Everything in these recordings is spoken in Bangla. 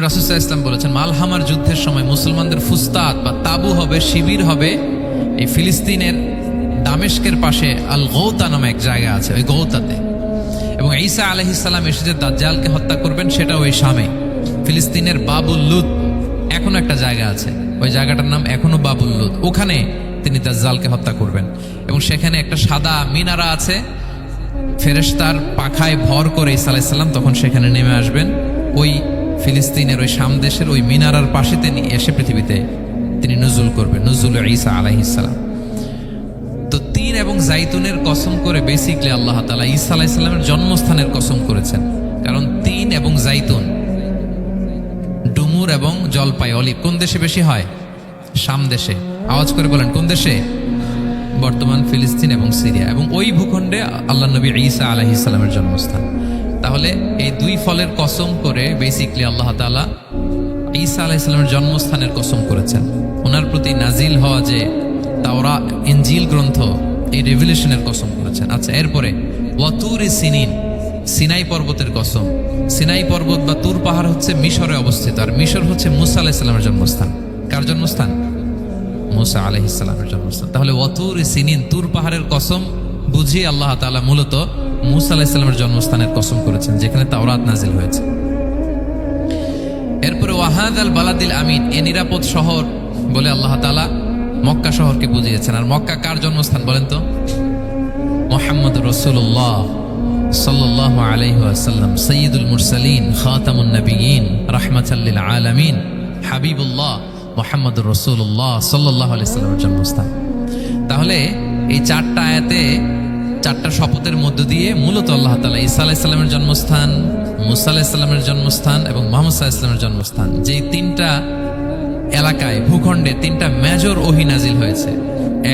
রাসূল সাল্লাল্লাহু আলাইহি ওয়াসাল্লাম বলেছেন, মালহামার যুদ্ধের সময় মুসলমানদের ফুস্তাদ বা তাবু হবে, শিবির হবে এই ফিলিস্তিনের দামেস্কের পাশে আল গৌতা নামে এক জায়গা আছে, ওই গৌতাতে। এবং ঈসা আলাইহিস সালাম এসে যে দাজ্জালকে হত্যা করবেন সেটা ওই শামে, ফিলিস্তিনের বাবুল লুদ এখনো একটা জায়গা আছে, ওই জায়গাটার নাম এখনো বাবুল লুদ, ওখানে তিনি দাজ্জালকে হত্যা করবেন। এবং সেখানে একটা সাদা মিনারা আছে, ফেরেশতার পাখায় ভর করে ঈসা আলাইহিস সালাম তখন সেখানে নেমে আসবেন, ওই ফিলিস্তিনের ওই শাম দেশের ওই মিনারার পাশে তিনি এসে পৃথিবীতে তিনি নুজুল করবেন, নুজুল ঈসা আলাইহিস সালাম। তো তিন এবং জাইতুনের কসম করে বেসিকলি আল্লাহ তাআলা ঈসা আলাইহিস সালামের জন্মস্থানের কসম করেছেন। কারণ তিন এবং জাইতুন, ডুমুর এবং জলপাই, অলিভ কোন দেশে বেশি হয়? শাম দেশে। আওয়াজ করে বলেন কোন দেশে? বর্তমান ফিলিস্তিন এবং সিরিয়া, এবং ওই ভূখণ্ডে আল্লাহ নবী ঈসা আলাইহিস সালামের জন্মস্থান। তাহলে এই দুই ফলের কসম করে বেসিকলি আল্লাহ তাআলা ঈসা আলাইহিস সালামের জন্মস্থানের কসম করেছেন। ওনার প্রতি নাজিল হওয়া যে তাওরাত ইনজিল গ্রন্থ, এই রেভেলেশনের কসম করেছেন। আচ্ছা, এরপরে ওয়াতুরি সিনিন, সিনাই পর্বতের কসম। সিনাই পর্বত বা তুর পাহাড় হচ্ছে মিশরে অবস্থিত, আর মিশর হচ্ছে মুসা আলাইহিস সালামের জন্মস্থান। কার জন্মস্থান? মুসা আলাইহিস সালামের জন্মস্থান। তাহলে ওয়াতুরি সিনিন, তুর পাহাড়ের কসম বুঝিয়ে আল্লাহ তাআলা মূলত মুসা আলাইহিস সালামের জন্মস্থানের কসম করেছেন, যেখানে তাওরাত নাজিল হয়েছে। এরপরে ওয়াহাদাল বালাদিল আমিন, এ নিরাপদ শহর বলে আল্লাহ তাআলা মক্কা শহরকে বুঝিয়েছেন। আর মক্কা কার জন্মস্থান বলেন তো? মুহাম্মদুর রাসূলুল্লাহ সাল্লাল্লাহু আলাইহি ওয়াসাল্লাম, সাইয়্যিদুল মুরসালিন, খাতামুন নবিয়্যিন, রাহমাতাল লিল আলামিন, হাবিবুল্লাহ মুহাম্মদুর রাসূলুল্লাহ সাল্লাল্লাহু আলাইহি ওয়াসাল্লামের জন্মস্থান। তাহলে এই চারটা আয়াতে, চারটা শপথের মধ্য দিয়ে মূলত আল্লাহ তাআলা ঈসা আলাইহিস সালামের জন্মস্থান, মুসা আলাইহিস সালামের জন্মস্থান এবং মুহাম্মদ সাল্লাল্লাহু আলাইহি ওয়াসাল্লামের জন্মস্থান, যেই তিনটা এলাকায়, ভূখণ্ডে তিনটা মেজর ওহী নাজিল হয়েছে।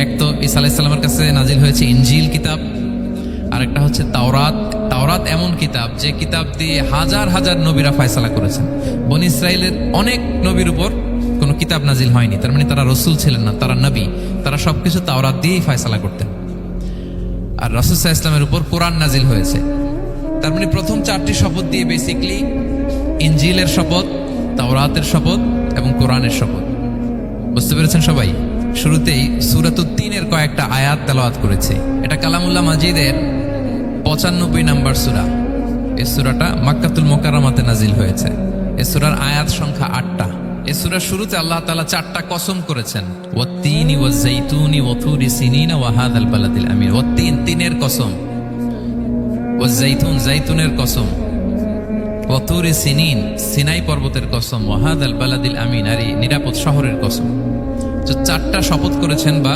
এক তো ঈসা আলাইহিস সালামের কাছে নাজিল হয়েছে ইনজিল কিতাব, আরেকটা হচ্ছে তাওরাত। তাওরাত এমন কিতাব যে কিতাব দিয়ে হাজার হাজার নবীরা ফয়সালা করেছেন। বনি ইসরাইলের অনেক নবীর উপর কোনো কিতাব নাজিল হয়নি, তার মানে তারা রসুল ছিলেন না, তারা নবী, তারা সবকিছু তাওরাত দিয়েই ফয়সালা করতেন। আর রাসূল সাল্লাল্লাহু আলাইহি ওয়াসাল্লামের উপর কোরআন নাজিল হয়েছে। তার মানে প্রথম চারটি শপথ দিয়ে বেসিকলি ইনজিলের শপথ, তাওরাতের শপথ এবং কোরআনের শপথ। বুঝতে পেরেছেন সবাই? শুরুতেই সূরাতুত তিনের কয়েকটা আয়াত তেলাওয়াত করেছে। এটা কালামুল্লাহ মাজিদের 95 নম্বর সূরা। এই সূরাটা মক্কাতুল মুকাররমাতে নাজিল হয়েছে। এই সূরার আয়াত সংখ্যা 8টা। এই সূরার শুরুতে আল্লাহ তাআলা 4টা কসম করেছেন, ওয়াত-তিনি ওয়াজ-যাইতুনি ওয়া-তুরি সিনিনা ওয়া হাযাল বালাদিল আমিন। ওয়াত-তিন, তিনের কসম, ওয়াজ-যাইতুন, যাইতুনের কসম, ওয়া-তুরি সিনিন, সিনাই পর্বতের কসম, ওয়া হাযাল বালাদিল আমিন, আর এই নিরাপদ শহরের কসম। যে 4টা শপথ করেছেন বা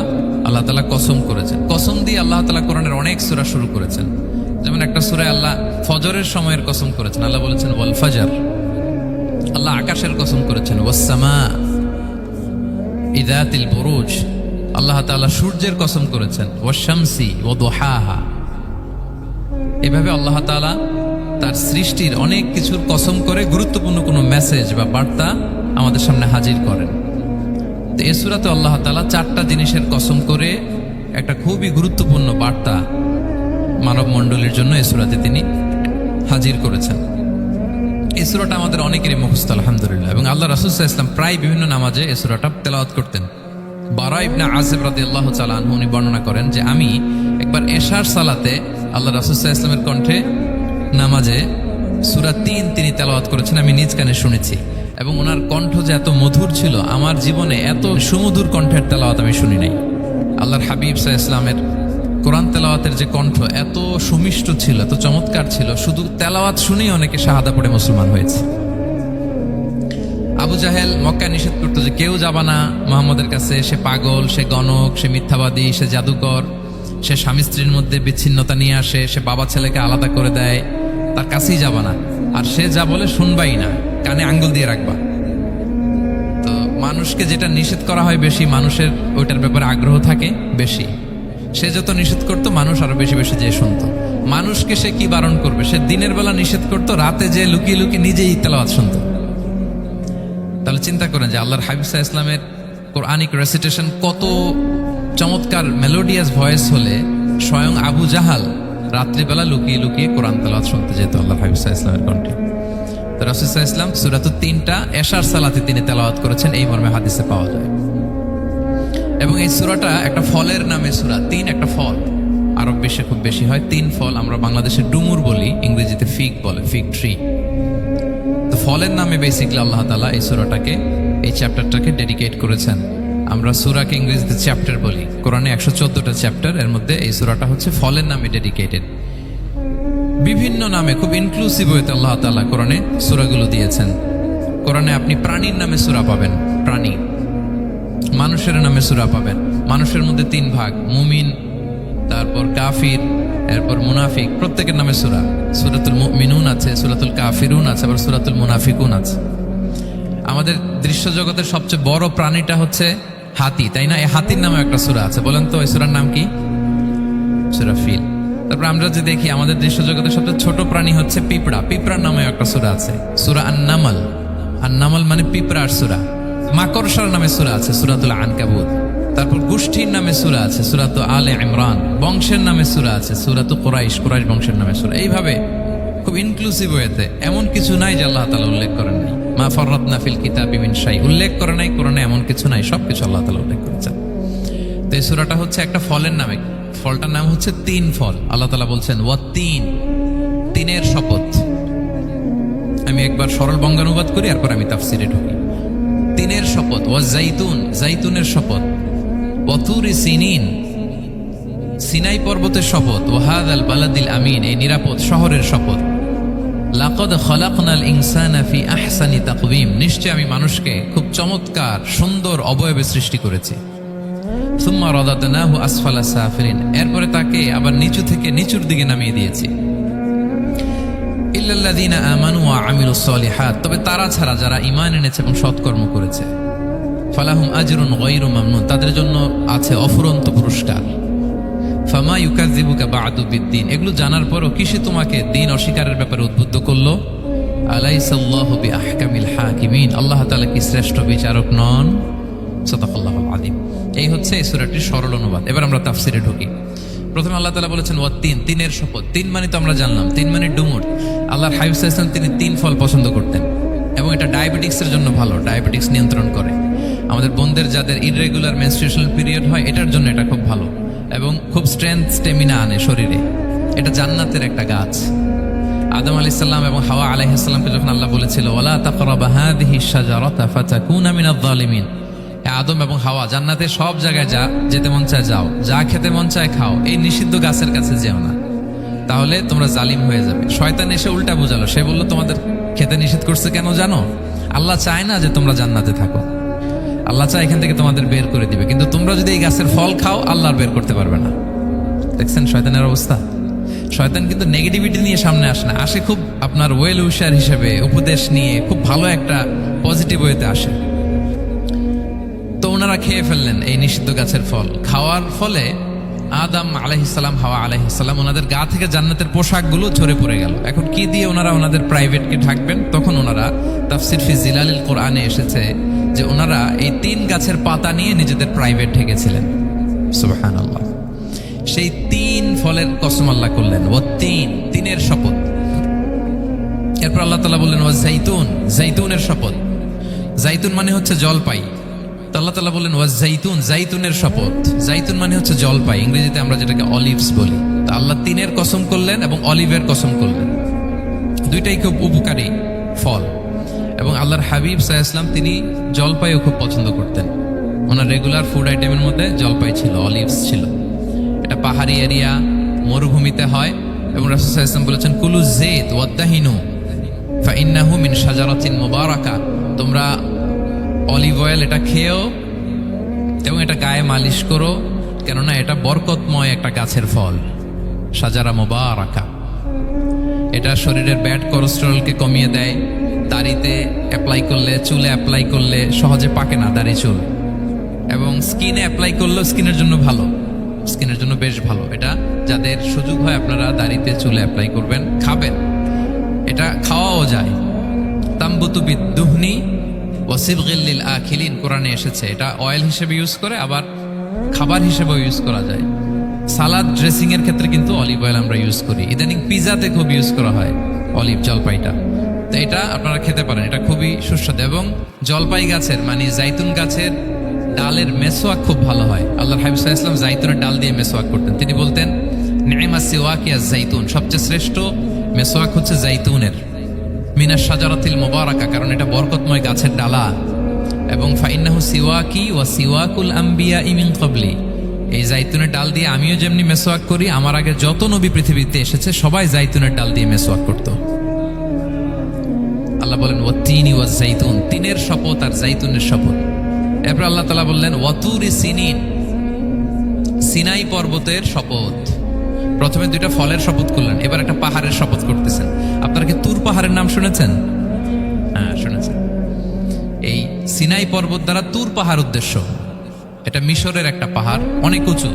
আল্লাহ তাআলা কসম করেছেন। কসম দিয়ে আল্লাহ তাআলা কোরআনের অনেক সূরা শুরু করেছেন। যেমন একটা সূরায় আল্লাহ ফজরের সময়ের কসম করেছেন, আল্লাহ বলেছেন ওয়াল ফাজর। আল্লাহ আকাশের কসম করেছেন ওয়াস সামা ইযাতিল বুরুজ। আল্লাহ তাআলা সূর্যের কসম করেছেন ওয়াশ শামসি ওয়া দুহাহা। এভাবে আল্লাহ তাআলা তার সৃষ্টির অনেক কিছুর কসম করে গুরুত্বপূর্ণ কোনো মেসেজ বা বার্তা আমাদের সামনে হাজির করেন। তো এই সূরাতে আল্লাহ তাআলা 4টা জিনিসের কসম করে একটা খুবই গুরুত্বপূর্ণ বার্তা মানব মণ্ডলীর জন্য এই সূরাতে তিনি হাজির করেছেন। এই সূরাটা আমাদের অনেকেরই মুখস্থ আলহামদুলিল্লাহ, এবং আল্লাহ রাসূল সাল্লাল্লাহু আলাইহি ওয়াসাল্লাম প্রায় বিভিন্ন নামাজে এই সূরাটা তেলাওয়াত করতেন। বারা ইবনে আযিব রাদিয়াল্লাহু তাআলা আনহু উনি বর্ণনা করেন যে আমি একবার এশার সালাতে আল্লাহ রাসূল সাল্লাল্লাহু আলাইহি ওয়াসাল্লামের কণ্ঠে নামাজে সূরা 3 তিনি তেলাওয়াত করেছেন, আমি নিজ কানে শুনেছি। এবং ওনার কণ্ঠ যে এত মধুর ছিল, আমার জীবনে এত সুমধুর কণ্ঠের তেলাওয়াত আমি শুনি নাই। আল্লাহর হাবিব সাল্লাল্লাহু আলাইহি ওয়াসাল্লামের কোরআন তেলাওয়াতের যে কণ্ঠ এত সুমিষ্ট ছিল, এত চমৎকার ছিল, শুধু তেলাওয়াত শুনেই অনেকে শাহাদা পড়ে মুসলমান হয়েছে। আবু জাহেল মক্কায় নিষেধ করতো যে কেউ যাবা না মুহাম্মদের কাছে, সে পাগল, সে গণক, সে মিথ্যাবাদী, সে জাদুকর, সে স্বামী স্ত্রীর মধ্যে বিচ্ছিন্নতা নিয়ে আসে, সে বাবা ছেলেকে আলাদা করে দেয়, তার কাছেই যাবা না। আর সে যা বলে শুনবাই না, কানে আঙ্গুল দিয়ে রাখবা। তো মানুষকে যেটা নিষেধ করা হয় বেশি, মানুষের ওইটার ব্যাপারে আগ্রহ থাকে বেশি। সে যত নিষেধ করতো মানুষ আরো বেশি বেশি যে শুনতো। মানুষকে সে কি বারণ করবে? সে দিনের বেলা নিষেধ করতো, রাতে যে লুকিয়ে লুকিয়ে নিজেই তেলাওয়াত শুনতো। তাহলে চিন্তা করেন যে আল্লাহর হাবিব সাল্লাল্লাহু আলাইহি ওয়াসাল্লামের কোরআনিক রেসিটেশন কত চমৎকার মেলোডিয়াস ভয়েস হলে স্বয়ং আবু জাহাল রাত্রিবেলা লুকিয়ে লুকিয়ে কোরআন তেলাওয়াত শুনতে যেত আল্লাহর হাবিব সাল্লাল্লাহু আলাইহি ওয়াসাল্লামের কণ্ঠে। তো রাসূল সাল্লাল্লাহু আলাইহি ওয়াসাল্লাম সূরাতুত তিনটা এশার সালাতে তিনি তেলাওয়াত করেছেন, এই মর্মে হাদিসে পাওয়া যায়। এবং এই সূরাটা একটা ফলের নামে সূরা। তিন একটা ফল, আরব বিশ্বে খুব বেশি হয়। তিন ফল, আমরা বাংলাদেশে ডুমুর বলি, ইংরেজিতে ফিগ বলে, ফিগ ট্রি। তো ফলের নামে বেসিক্যালি আল্লাহ তাআলা এই সূরাটাকে, এই চ্যাপ্টারটাকে ডেডিকেট করেছেন। আমরা সূরাকে ইংরেজিতে চ্যাপ্টার বলি। কোরআনে 114টা চ্যাপ্টার, এর মধ্যে এই সূরাটা হচ্ছে ফলের নামে ডেডিকেটেড। বিভিন্ন নামে খুব ইনক্লুসিভ হইতে আল্লাহ তাআলা কোরআনে সূরাগুলো দিয়েছেন। কোরআনে আপনি প্রাণীর নামে সূরা পাবেন, প্রাণী। মানুষের নামে সূরা পাবেন। মানুষের মধ্যে তিন ভাগ, মুমিন, তারপর কাফির, এরপর মুনাফিক। প্রত্যেকের নামে সূরা। সূরাতুল মুমিনুন আছে, সূরাতুল কাফিরুন আছে, আবার সূরাতুল মুনাফিকুন আছে। আমাদের দৃশ্য জগতের সবচেয়ে বড় প্রাণীটা হচ্ছে হাতি, তাই না? এই হাতির নামে একটা সূরা আছে। বলেন তো এই সূরার নাম কি? সূরা ফিল। তারপর আমরা যে দেখি আমাদের দৃশ্য জগতের সবচেয়ে ছোট প্রাণী হচ্ছে পিঁপড়া। পিঁপড়ার নামে একটা সূরা আছে, সূরা আন-নামল। আন-নামল মানে পিঁপড়ার সূরা। মাকড়সার নামে সূরা আছে, সূরাতুল আনকাবুত। তারপর গোষ্ঠীর নামে সূরা আছে, সূরাতুল আলে ইমরান। বংশের নামে সূরা আছে, সূরাতুল কুরাইশ, কুরাইশ বংশের নামে সূরা। এইভাবে খুব ইনক্লুসিভ হয়েছে। এমন কিছু নাই যে আল্লাহ তাআলা উল্লেখ করেন নাই। মা ফাররাতনা ফিল কিতাবি মিন শাই, উল্লেখ করে নাই কোরআনে এমন কিছু নাই, সবকিছু আল্লাহ তাআলা উল্লেখ করেছেন। তো এই সূরাটা হচ্ছে একটা ফলের নামে। ফলটার নাম হচ্ছে তিন ফল। আল্লাহ তাআলা বলছেন ওয়াত-তিন, তিনের শপথ। আমি একবার সরল বঙ্গানুবাদ করি, এরপর আমি তাফসিরে ঢুকি। তিনের শপথ। ওয়াজ-জাইতুন, জাইতুনের শপথ। ওয়াতুরি সিনিন, সিনাই পর্বতের শপথ। ওয়াহাদাল বালাদিল আমিন, এই নিরাপদ শহরের শপথ। লাকাদ খালাকনাল ইনসানা ফি আহসানি তাকওয়িম, নিশ্চয় আমি মানুষকে খুব চমৎকার সুন্দর অবয়বে সৃষ্টি করেছি। সুম্মা রাদাদনাহু আসফালা সাফিলিন, এরপরে তাকে আবার নিচু থেকে নিচুর দিকে নামিয়ে দিয়েছি। ইল্লাল্লাযীনা আমানু ওয়া আমিলুস সলিহাত, তবে তারা ছাড়া যারা ঈমান এনেছে এবং সৎকর্ম করেছে। ফালাহুম আজরুন গায়রু মামনুন, তাদের জন্য আছে অফুরন্ত পুরস্কার। ফামা ইউকাযযিবুকা বা'দু বিদ্দিন, এগুলো জানার পরও কিসে তোমাকে দিন অস্বীকারের ব্যাপারে উদ্বুদ্ধ করলো? আলাইসাল্লাহু বিআহকামিল হাকিমিন, আল্লাহ তাআলা কি শ্রেষ্ঠ বিচারক নন? সাদাকাল্লাহুল আযীম। এই হচ্ছে এই সূরাটির সরল অনুবাদ। এবার আমরা তাফসিরে ঢুকি। প্রথমে আল্লাহ তাআলা বলেছেন ওয়াত-তিন, তিনের শপথ। তিন মানে তো আমরা জানলাম, তিন মানে ডুমুর। আল্লাহর হাবিব সাল্লাল্লাহু আলাইহি ওয়াসাল্লাম তিনি তিন ফল পছন্দ করতেন, এবং এটা ডায়াবেটিক্সের জন্য ভালো, ডায়াবেটিক্স নিয়ন্ত্রণ করে। আমাদের বোনদের যাদের ইররেগুলার মেনস্ট্রুয়েশনাল পিরিয়ড হয়, এটার জন্য এটা খুব ভালো, এবং খুব স্ট্রেংথ, স্টেমিনা আনে শরীরে। এটা জান্নাতের একটা গাছ। আদম আলাইহিস সালাম এবং হাওয়া আলাইহিস সালামকে যখন আল্লাহ বলেছিল ওয়ালা তাকরাবা হাযিহি শাজারাতা ফাতাকুনা মিনায যালিমিন, আদম এবং হাওয়া জান্নাতে সব জায়গায় যেতে মন চায় যাও, যা খেতে মন চায় খাও, এই নিষিদ্ধ গাছের কাছে যেও না, তাহলে তোমরা জালিম হয়ে যাবে। শয়তান এসে উল্টা বুঝালো। সে বলল তোমাদের খেতে নিষেধ করছে কেন জানো? আল্লাহ চায় না যে তোমরা জান্নাতে থাকো, আল্লাহ চায় এখান থেকে তোমাদের বের করে দিবে, কিন্তু তোমরা যদি এই গাছের ফল খাও আল্লাহ বের করতে পারবে না। দেখছেন শয়তানের অবস্থা? শয়তান কিন্তু নেগেটিভিটি নিয়ে সামনে আসে না, আসে খুব আপনার ওয়েল উইশার হিসেবে, উপদেশ নিয়ে, খুব ভালো একটা পজিটিভ ওয়েতে আসে। তো ওনারা খেয়ে ফেললেন এই নিষিদ্ধ গাছের ফল। খাওয়ার ফলে আদম আলাইহিস সালাম, হাওয়া আলাইহিস সালাম, ওনাদের গা থেকে জান্নাতের পোশাকগুলো ঝরে পড়ে গেল। এখন কি দিয়ে ওনারা ওনাদের প্রাইভেটকে ঢাকবেন? তখন ওনারা, তাফসির ফি জিলালিল কোরআনে এসেছে যে ওনারা এই তিন গাছের পাতা নিয়ে নিজেদের প্রাইভেট ঢেকেছিলেন। সুবহানাল্লাহ। সেই তিন ফলের কসম আল্লাহ করলেন, ও তিন, তিনের শপথ। এরপর আল্লাহ তাআলা বললেন ওয়া জাইতুন, জাইতুনের শপথ। জাইতুন মানে হচ্ছে জলপাই। তো আল্লাহ তাআলা বললেন ওয়া জাইতুন, জাইতুনের শপথ। জাইতুন মানে হচ্ছে জলপাই, ইংরেজিতে আমরা যেটাকে অলিভস বলি। তো আল্লাহ তিনের কসম করলেন এবং অলিভের কসম করলেন। দুইটাই খুব উপকারী ফল, এবং আল্লাহর হাবিব সাল্লাল্লাহু আলাইহি ওয়াসাল্লাম তিনি জলপাইও খুব পছন্দ করতেন। ওনার রেগুলার ফুড আইটেমের মধ্যে জলপাই ছিল, অলিভস ছিল। এটা পাহাড়ি এরিয়া, মরুভূমিতে হয়, এবং রাসূল সাল্লাল্লাহু আলাইহি ওয়াসাল্লাম বলেছেন কুলু যাইত ওয়াদাহিনু ফাইন্নাহু মিন শাজারাতিন মুবারাকা, তোমরা অলিভ অয়েল এটা খেয়েও এবং এটা গায়ে মালিশ করো, কেননা এটা বরকতময় একটা গাছের ফল, শাজারা মুবারাকা। এটা শরীরের ব্যাড কোলেস্টেরলকে কমিয়ে দেয়। দাড়িতে অ্যাপ্লাই করলে, চুলে অ্যাপ্লাই করলে সহজে পাকে না দাড়ি চুল, এবং স্কিনে অ্যাপ্লাই করলেও স্কিনের জন্য ভালো, স্কিনের জন্য বেশ ভালো। এটা যাদের সুযোগ হয় আপনারা দাড়িতে চুলে অ্যাপ্লাই করবেন, খাবেন। এটা খাওয়াও যায়। তাম্বুতু বিদ্দুহনি ওয়া সিবগিল লিল আখিলিন, কোরআনে এসেছে। এটা অয়েল হিসেবে ইউজ করে, আবার খাবার হিসেবেও ইউজ করা যায়। সালাদ ড্রেসিং এর ক্ষেত্রে কিন্তু অলিভ অয়েল আমরা ইউজ করি। ইদানিং পিজাতে খুব ইউজ করা হয় অলিভ, জলপাইটা। তো তো এটা আপনারা খেতে পারেন, এটা খুবই সুস্বাদু। এবং জলপাই গাছের মানে জাইতুন গাছের ডালের মেসোয়াক খুব ভালো হয়। আল্লাহর হাবিব সাল্লাল্লাহু আলাইহি ওয়াসাল্লাম জাইতুনের ডাল দিয়ে মেসোয়াক করতেন। তিনি বলতেন নি'মা সিওয়াকিয়া জাইতুন, সবচেয়ে শ্রেষ্ঠ মেসোয়াক হচ্ছে জাইতুনের, মিনাশ শাজারাতিল মুবারাকা, কারণ এটা বরকতময় গাছের ডালা। এবং ফাইন্নাহু সিওয়াকি ওয়া সিওয়াকুল আম্বিয়া মিন ক্বাবলি, এই জাইতুনের ডাল দিয়ে আমিও যেমনি মেসোয়াক করি, আমার আগে যত নবী পৃথিবীতে এসেছে সবাই জাইতুনের ডাল দিয়ে মেসোয়াক করত। আল্লাহ বলেন ওয়াতিনি ওয়াজ জাইতুন, তিনের শপথ আর জাইতুনের শপথ। এরপর আল্লাহ তাআলা বললেন ওয়াতুরি সিনিন, সিনাই পর্বতের শপথ। প্রথমে দুইটা ফলের শপথ করলেন, এবার একটা পাহাড়ের শপথ করতেছেন। আপনারা কি তুর পাহাড়ের নাম শুনেছেন? হ্যাঁ শুনেছেন। এই সিনাই পর্বত দ্বারা তুর পাহাড় উদ্দেশ্য। এটা মিশরের একটা পাহাড়, অনেক উঁচু,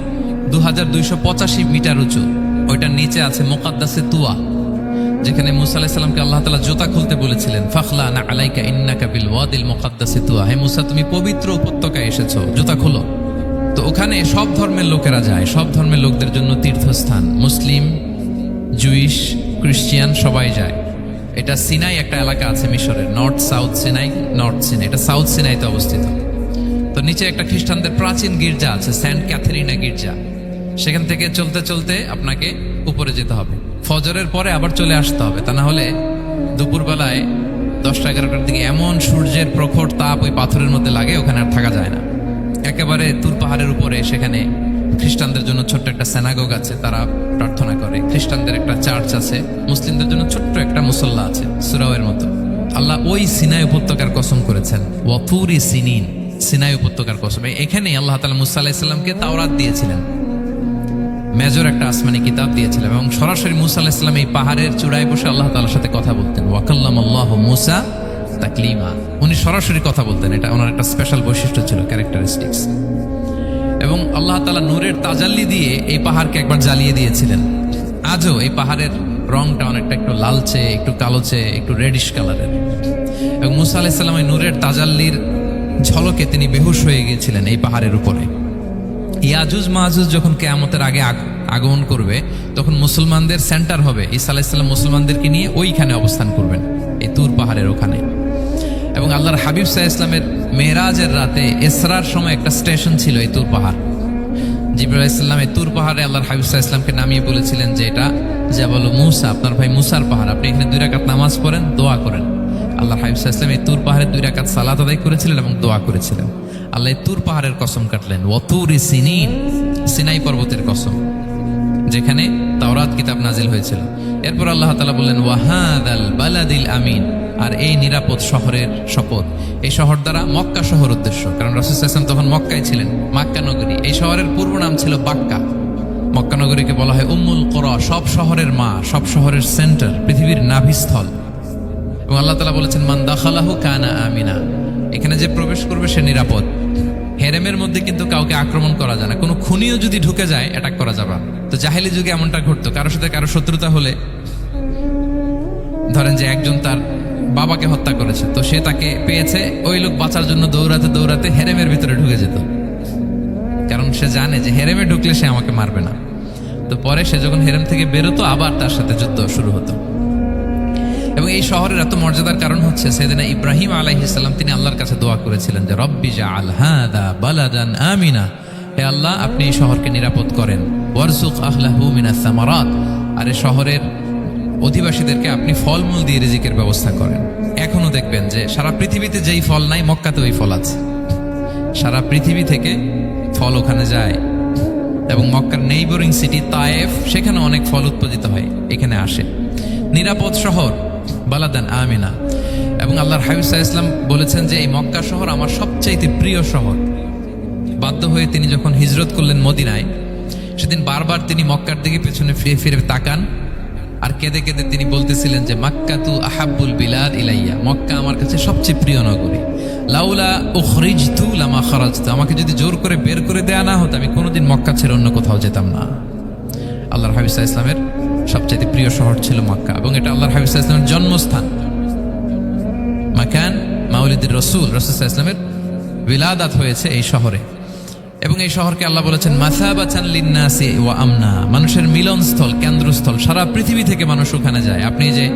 2285 মিটার উঁচু। ওইটার নিচে আছে মুকাদ্দাসে তুয়া, যেখানে মুসা আলাইহিস সালামকে আল্লাহ তাআলা জুতা খুলতে বলেছিলেন, ফাখলা না আলাইকা ইন্নাকা বিল ওয়াদিল মুকাদ্দাসি তুয়া, হে মুসা তুমি পবিত্র উপত্যকায় এসেছো, জুতা খোলো। তো ওখানে সব ধর্মের লোকেরা যায়, সব ধর্মের লোকদের জন্য তীর্থস্থান, মুসলিম, জুইশ, খ্রিস্টিয়ান সবাই যায়। এটা সিনাই একটা এলাকা আছে মিশরের, north south Sinai, north Sinai, এটা সাউথ সিনাইতে অবস্থিত। তো নিচে একটা খ্রিস্টানদের প্রাচীন গির্জা আছে, সেন্ট ক্যাথেরিনা গির্জা। সেখান থেকে চলতে চলতে আপনাকে উপরে যেতে হবে, ফজরের পরে আবার চলে আসতে হবে, তা না হলে দুপুরবেলায় 10টা-11টার দিকে এমন সূর্যের প্রখর তাপ ওই পাথরের মধ্যে লাগে, ওখানে আর থাকা যায় না। একেবারে তুর পাহাড়ের উপরে সেখানে খ্রিস্টানদের জন্য ছোট্ট একটা সেনাগোগ আছে, তারা প্রার্থনা করে। খ্রিস্টানদের একটা চার্চ আছে, মুসলিমদের জন্য ছোট্ট একটা মুসল্লা আছে সুরাওয়ের মতো। আল্লাহ ওই সিনাই উপত্যকার কসম করেছেন, ওয়াতুরি সিনিন, সিনাই উপত্যকার কসম। এখানেই আল্লাহ তাআলা মুসা আলাইহিস সালামকে তাওরাত দিয়েছিলেন, মেজর একটা আসমানি কিতাব দিয়েছিলেন। এবং সরাসরি মুসা আলাইহিস সালাম এই পাহাড়ের চূড়ায় বসে আল্লাহ তাআলার সাথে কথা বলতেন। ওয়া কাল্লামাল্লাহু মুসা তাকলিমা, উনি সরাসরি কথা বলতেন, এটা ওনার একটা স্পেশাল বৈশিষ্ট্য ছিল, ক্যারেক্টারিস্টিক্স। এবং আল্লাহ তাআলা নূরের তাজাল্লি দিয়ে এই পাহাড়কে একবার জ্বালিয়ে দিয়েছিলেন। আজও এই পাহাড়ের রংটা অনেকটা একটু লালচে, একটু কালোচে, একটু রেডিশ কালারের। এবং মুসা আলাইহিস সালাম এই নূরের তাজাল্লির ঝলকে তিনি বেহুশ হয়ে গিয়েছিলেন এই পাহাড়ের উপরে। ইয়াজুজ মাহাজুজ যখন কিয়ামতের আগে আগমন করবে, তখন মুসলমানদের সেন্টার হবে। ঈসা আলাইহিস সালাম মুসলমানদেরকে নিয়ে ওইখানে অবস্থান করবেন, এই তুর পাহাড়ের ওখানে। এবং আল্লাহর হাবিব সাল্লাল্লাহু আলাইহি ওয়াসাল্লামের মেরাজের রাতে ইসরার সময় একটা স্টেশন ছিল এই তুর পাহাড়। জিবরাইল আলাইহিস সালাম এই তুর পাহাড়ে আল্লাহর হাবিব সাল্লাল্লাহু আলাইহি ওয়াসাল্লামকে নামিয়ে বলেছিলেন যে এটা জাবাল মুসা, আপনার ভাই মুসার পাহাড়, আপনি এখানে 2 রাকাত নামাজ পড়েন, দোয়া করেন। আল্লাহর হাবিব সাল্লাল্লাহু আলাইহি ওয়াসাল্লাম এই তুর পাহাড়ে 2 রাকাত সালাত আদায় করেছিলেন এবং দোয়া করেছিলেন। আল্লাহ এই তুর পাহাড়ের কসম কাটলেন, ওয়াতুরি সিনিন, সিনাই পর্বতের কসম, যেখানে তাওরাত কিতাব নাজিল হয়েছিল। এরপর আল্লাহ তাআলা বললেন ওয়াহাদাল বালাদিল আমিন, আর এই নিরাপদ শহরের শপথ। এই শহর দ্বারা মক্কা শহর উদ্দেশ্য, কারণ রাসূল সাল্লাল্লাহু আলাইহি ওয়াসাল্লাম তখন মক্কায় ছিলেন, মক্কা নগরী। এই শহরের পূর্ব নাম ছিল বাক্কা। মক্কা নগরীকে বলা হয় উম্মুল কুরা, সব শহরের মা, সব শহরের সেন্টার, পৃথিবীর নাভিস্থল। এবং আল্লাহ তাআলা বলেছেন মান দাখালাহু কানা আমিনা, এখানে যে প্রবেশ করবে সে নিরাপদ। হেরেমের মধ্যে কিন্তু কাউকে আক্রমণ করা যায় না, কোনো খুনিও যদি ঢুকে যায় অ্যাটাক করা যাবে। তো জাহেলি যুগে এমনটা ঘটতো, কারোর সাথে কারো শত্রুতা হলে, ধরেন যে একজন তার বাবাকে হত্যা করেছে, তো সে তাকে পেয়েছে, ওই লোক বাঁচার জন্য দৌড়াতে দৌড়াতে হেরেমের ভিতরে ঢুকে যেত, কারণ সে জানে যে হেরেমে ঢুকলে সে আমাকে মারবে না। তো পরে সে যখন হেরেম থেকে বেরোতো, আবার তার সাথে যুদ্ধ শুরু হতো। এবং এই শহরের এত মর্যাদার কারণ হচ্ছে সেদিন ইব্রাহিম আলাইহিস সালাম তিনি আল্লাহর কাছে দোয়া করেছিলেন যে রব্বি জাআল হাদা বালাদান আমিনা, হে আল্লাহ আপনি এই শহরকে নিরাপদ করেন, ওয়ারযুক আহলাহু মিনাস সামারাত, আর এই শহরের অধিবাসীদেরকে আপনি ফলমূল দিয়ে রিজিকের ব্যবস্থা করেন। এখনো দেখবেন যে সারা পৃথিবীতে যেই ফল নাই, মক্কাতে ওই ফল আছে। সারা পৃথিবী থেকে ফল ওখানে যায়। এবং মক্কার নেইবরিং সিটি তায়েফ, সেখানে অনেক ফল উৎপাদিত হয়, এখানে আসে। নিরাপদ শহর বালাদান আমিনা। এবং আল্লাহর হাবিব সাল্লাল্লাহু আলাইহি ওয়াসাল্লাম বলেছেন যে এই মক্কা শহর আমার সবচাইতে প্রিয় শহর। বাধ্য হয়ে তিনি যখন হিজরত করলেন মদিনায়, সেদিন বারবার তিনি মক্কার দিকে পেছনে ফিরে ফিরে তাকান, আর কেঁদে কেঁদে তিনি বলতেছিলেন যে মাক্কাতু আহাব্বুল বিলাদ ইলাইয়া, মক্কা আমার কাছে সবচেয়ে প্রিয় নগরী। লাউলা উখরিজতু লামা খারাজতু, আমাকে যদি জোর করে বের করে দেয়া না হতো, আমি কোনোদিন মক্কা ছেড়ে অন্য কোথাও যেতাম না। আল্লাহর হাবিব সাল্লাল্লাহু আলাইহি ওয়াসাল্লামের সবচেয়ে প্রিয় শহর ছিল মক্কা, এবং এটা আল্লাহর হাবিব সাল্লাল্লাহু আলাইহি ওয়াসাল্লামের জন্মস্থান, মাকান মাউলিদির রাসূল। রাসূল সাল্লাল্লাহু আলাইহি ওয়াসাল্লামের বিলাদাত হয়েছে এই শহরে। এবং এই শহরকে আল্লাহ বলেছেন মাসাবাতান লিন্নাসি ওয়া আমনা, মানুষের মিলনস্থল, কেন্দ্রস্থল। সারা পৃথিবী থেকে মানুষ ওখানে যায়। আপনি যে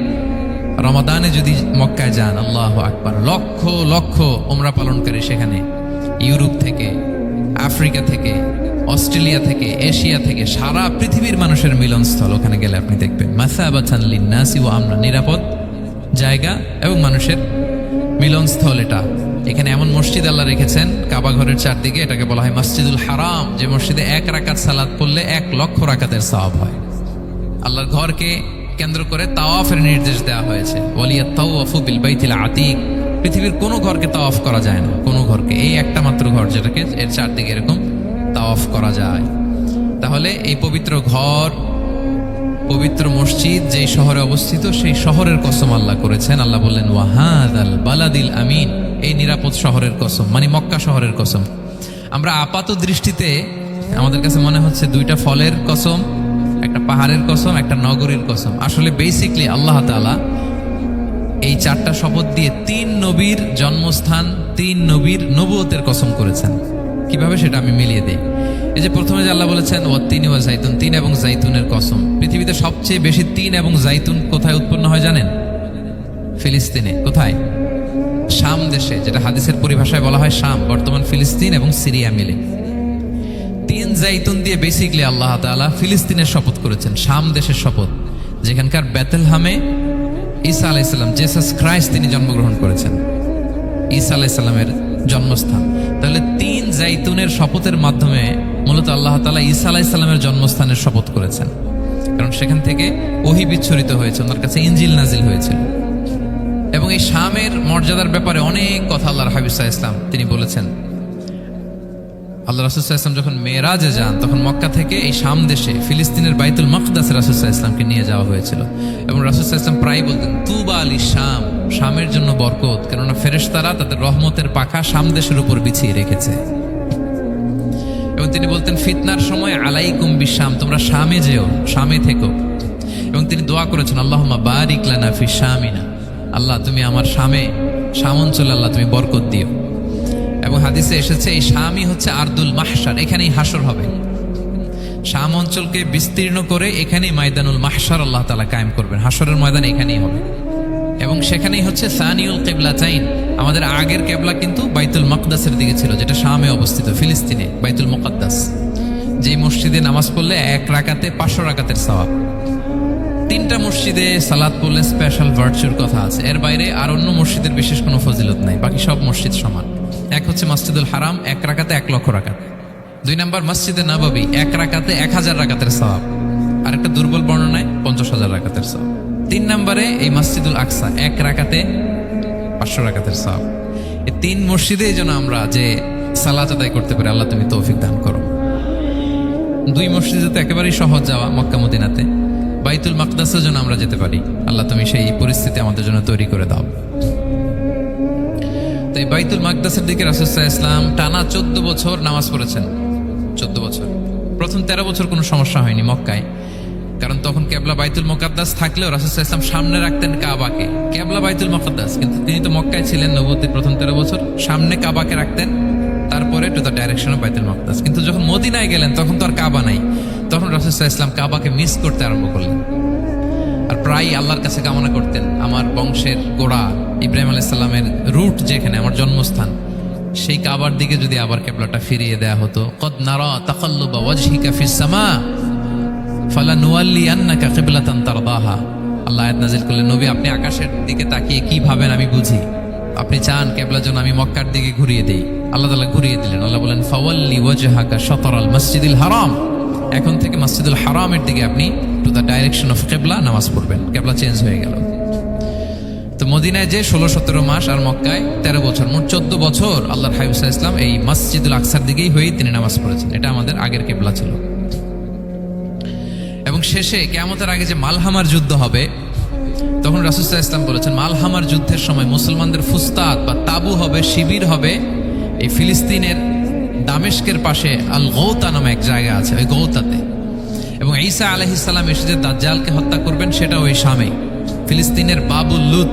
রমাদানে যদি মক্কায় যান, আল্লাহু আকবার, লক্ষ লক্ষ উমরা পালনকারী সেখানে, ইউরোপ থেকে, আফ্রিকা থেকে, অস্ট্রেলিয়া থেকে, এশিয়া থেকে, সারা পৃথিবীর মানুষের মিলনস্থল। ওখানে গেলে আপনি দেখবেন মাসাবাতান লিন্নাসি ওয়া আমনা, নিরাপদ জায়গা এবং মানুষের মিলনস্থল। এটা এখানে এমন মসজিদ আল্লাহ রেখেছেন কাবা ঘরের চারদিকে, এটাকে বলা হয় মসজিদুল হারাম, যে মসজিদে 1 রাকাত সালাত পড়লে 1 লক্ষ রাকাতের সওয়াব হয়। আল্লাহর ঘরকে কেন্দ্র করে তাওয়াফের নির্দেশ দেওয়া হয়েছে, ওয়ালিয়াত তাওয়াফু বিল বাইতিল আতিক। পৃথিবীর কোনো ঘরকে তাওয়াফ করা যায় না, কোনো ঘরকে, এই একটা মাত্র ঘর যেটাকে এর চারদিকে এরকম তাওয়াফ করা যায়। তাহলে এই পবিত্র ঘর, পবিত্র মসজিদ যেই শহরে অবস্থিত, সেই শহরের কসম আল্লাহ করেছেন। আল্লাহ বললেন ওয়াহাদাল বালাদিল আমিন, এই নিরাপদ শহরের কসম, মানে মক্কা শহরের কসম। আমরা আপাত দৃষ্টিতে আমাদের কাছে মনে হচ্ছে দুইটা ফলের কসম, একটা পাহাড়ের কসম, একটা নগরীর কসম। আসলে বেসিকলি আল্লাহ তাআলা এই 4টা শপথ দিয়ে 3 নবীর জন্মস্থান, 3 নবীর নবুয়তের কসম করেছেন। কিভাবে সেটা আমি মিলিয়ে দিই। এই যে প্রথমে যে আল্লাহ বলেছেন ওয়াত্তিনি ওয়া জাইতুন, 3 এবং জাইতুনের কসম। পৃথিবীতে সবচেয়ে বেশি 3 এবং জাইতুন কোথায় উৎপন্ন হয় জানেন? ফিলিস্তিনে। কোথায়? শাম দেশে, যেটা হাদিসের পরিভাষায় বলা হয় শাম, বর্তমান ফিলিস্তিন এবং সিরিয়া মিলে। 3 জাইতুন দিয়ে বেসিকলি আল্লাহ তাআলা ফিলিস্তিনের শপথ করেছেন, শাম দেশের শপথ, যেখানকার বেথলহামে ঈসা আলাইহিস সালাম, জেসাস ক্রাইস্ট, তিনি জন্মগ্রহণ করেছেন, ঈসা আলাইহিস সালামের জন্মস্থান। তাহলে 3 জাইতুনের শপথের মাধ্যমে মূলত আল্লাহ তাআলা ঈসা আলাইহিস সালামের জন্মস্থানের শপথ করেছেন, কারণ সেখান থেকে ওহী বিচ্ছুরিত হয়েছে, ওনার কাছে ইনজিল নাজিল হয়েছিল। এবং এই শামের মর্যাদার ব্যাপারে অনেক কথা আল্লাহর হাবিব সাল্লাল্লাহু আলাইহি ওয়াসাল্লাম তিনি বলেছেন। আল্লাহ রাসূল সাল্লাল্লাহু আলাইহি ওয়াসাল্লাম যখন মেরাজে যান, তখন মক্কা থেকে এই শাম দেশে ফিলিস্তিনের বাইতুল মাকদাসে রাসূল সাল্লাল্লাহু আলাইহি ওয়াসাল্লামকে নিয়ে যাওয়া হয়েছিল। এবং রাসূল সাল্লাল্লাহু আলাইহি ওয়াসাল্লাম প্রায় বলতেন তুবা আলি শাম, শামের জন্য বরকত, কেননা ফেরেশতারা তাদের রহমতের পাখা শাম দেশের উপর বিছিয়ে রেখেছে। এবং তিনি বলতেন ফিতনার সময় আলাইকুম বিশাম, তোমরা শামে যেও, শামে থেকো। এবং তিনি দোয়া করেছেন আল্লাহুম্মা বারিক লানা ফি শামিনা, আল্লাহ তুমি আমার শামে, শাম অঞ্চলে আল্লাহ তুমি বরকত দিও। এবং হাদিসে এসেছে এই শামই হচ্ছে আরদুল মাহশার, এখানেই হাসর হবে। শাম অঞ্চলকে বিস্তীর্ণ করে এখানেই ময়দানুল মাহশার আল্লাহ তাআলা কায়েম করবেন, হাসরের ময়দান এখানেই হবে। এবং সেখানেই হচ্ছে সানিউল কিবলাতাইন, আমাদের আগের কিবলা কিন্তু বাইতুল মাকদাসের দিকে ছিল, যেটা শামে অবস্থিত, ফিলিস্তিনে বাইতুল মুকাদ্দাস, যেই মসজিদে নামাজ পড়লে 1 রাকাতে 500 রাকাতের সওয়াব। 3টা মসজিদে সালাত পড়লে স্পেশাল ভার্চুর কথা আছে, এর বাইরে আর অন্য মসজিদের বিশেষ কোনো ফজিলত নাই, বাকি সব মসজিদ সমান। এক হচ্ছে মসজিদুল হারাম, 1 রাকাতে 1 লক্ষ রাকাত। 2 নম্বর মসজিদে নববী, 1 রাকাতে 1000 রাকাতের সওয়াব, আর একটা দুর্বল বর্ণনায় 50,000 রাকাতের সওয়াব। 3 নম্বরে এই মসজিদুল আকসা, 1 রাকাতে 500 রাকাতের সওয়াব। এই 3 মসজিদে যেন আমরা যে সালাত আদায় করতে পারি, আল্লাহ তুমি তৌফিক দান করো। 2 মসজিদে তো একেবারেই সহজ যাওয়া, মক্কা মদিনাতে। বাইতুল মাকদাসের জন্য আমরা যেতে পারি, আল্লাহ তুমি সেই পরিস্থিতি আমাদের জন্য তৈরি করে দাও। তো এই বাইতুল মাকদাসের দিকে রাসূল সাল্লাল্লাহু আলাইহি ওয়াসাল্লাম টানা 14 বছর নামাজ পড়েছেন। 14 বছর। প্রথম 13 বছর কোনো সমস্যা হয়নি মক্কায়, কারণ তখন কেবলা বাইতুল মুকাদ্দাস থাকলেও রাসূল সাল্লাল্লাহু আলাইহি ওয়াসাল্লাম সামনে রাখতেন কাবাকে, কেবলা বাইতুল মুকাদ্দাস, কিন্তু তিনি তো মক্কায় ছিলেন নবুয়তের প্রথম 13 বছর, সামনে কাবাকে রাখতেন, তারপরে টু দ্য ডাইরেকশন অফ বাইতুল মুকাদ্দাস। কিন্তু যখন মদিনায় গেলেন তখন তো আর কাবা নাই, তখন রাসূল সাল্লাল্লাহু আলাইহি ওয়াসাল্লাম কাবাকে মিস করতে আরম্ভ করলেন। আর প্রায় আল্লাহর কাছে কামনা করতেন, আমার বংশের গোড়া ইব্রাহিম আলাইহিস সালামের রুট যেখানে, আমার জন্মস্থান, সেই কাবার দিকে যদি আবার কিবলাটা ফিরিয়ে দেয়া হতো। কদ নারা তাকাল্লুবা ওয়াজহিকা ফিস সামা ফালানুওয়াল্লিয়ান্নাকা কিবলাতান তারদাহা। আল্লাহ আয়াত নাযিল করলেন, নবী আপনি আকাশের দিকে তাকিয়ে কি ভাবেন আমি বুঝি, আপনি চান কিবলা যেন আমি মক্কার দিকে ঘুরিয়ে দেই। আল্লাহ তাআলা ঘুরিয়ে দিলেন। আল্লাহ বলেন ফাওয়াল্লি ওয়াজহাকা শাতরাল মসজিদিল হারাম, এখন থেকে মসজিদুল হারামের দিকে আপনি টু দ্য ডাইরেকশন অফ কিবলা নামাজ পড়বেন। কিবলা চেঞ্জ হয়ে গেল। তো মদিনায় যে 16-17 মাস, আর মক্কায় 13 বছর, মোট 14 বছর আল্লাহর হাবিব সাল্লাল্লাহু আলাইহি ওয়াসাল্লাম এই মসজিদুল আকসার দিকেই হয়েই তিনি নামাজ পড়েছেন। এটা আমাদের আগের কিবলা ছিল। এবং শেষে কিয়ামতের আগে যে মালহামার যুদ্ধ হবে, তখন রাসূল সাল্লাল্লাহু আলাইহি ওয়াসাল্লাম বলেছেন মালহামার যুদ্ধের সময় মুসলমানদের ফুস্তাদ বা তাবু হবে, শিবির হবে এই ফিলিস্তিনের দামেস্কের পাশে আল গৌতা নামে এক জায়গা আছে, ওই গৌতাতে। এবং ঈসা আলাইহিস সালাম এসে যে দাজ্জালকে হত্যা করবেন, সেটা ওই শামে, ফিলিস্তিনের বাবুল লুদ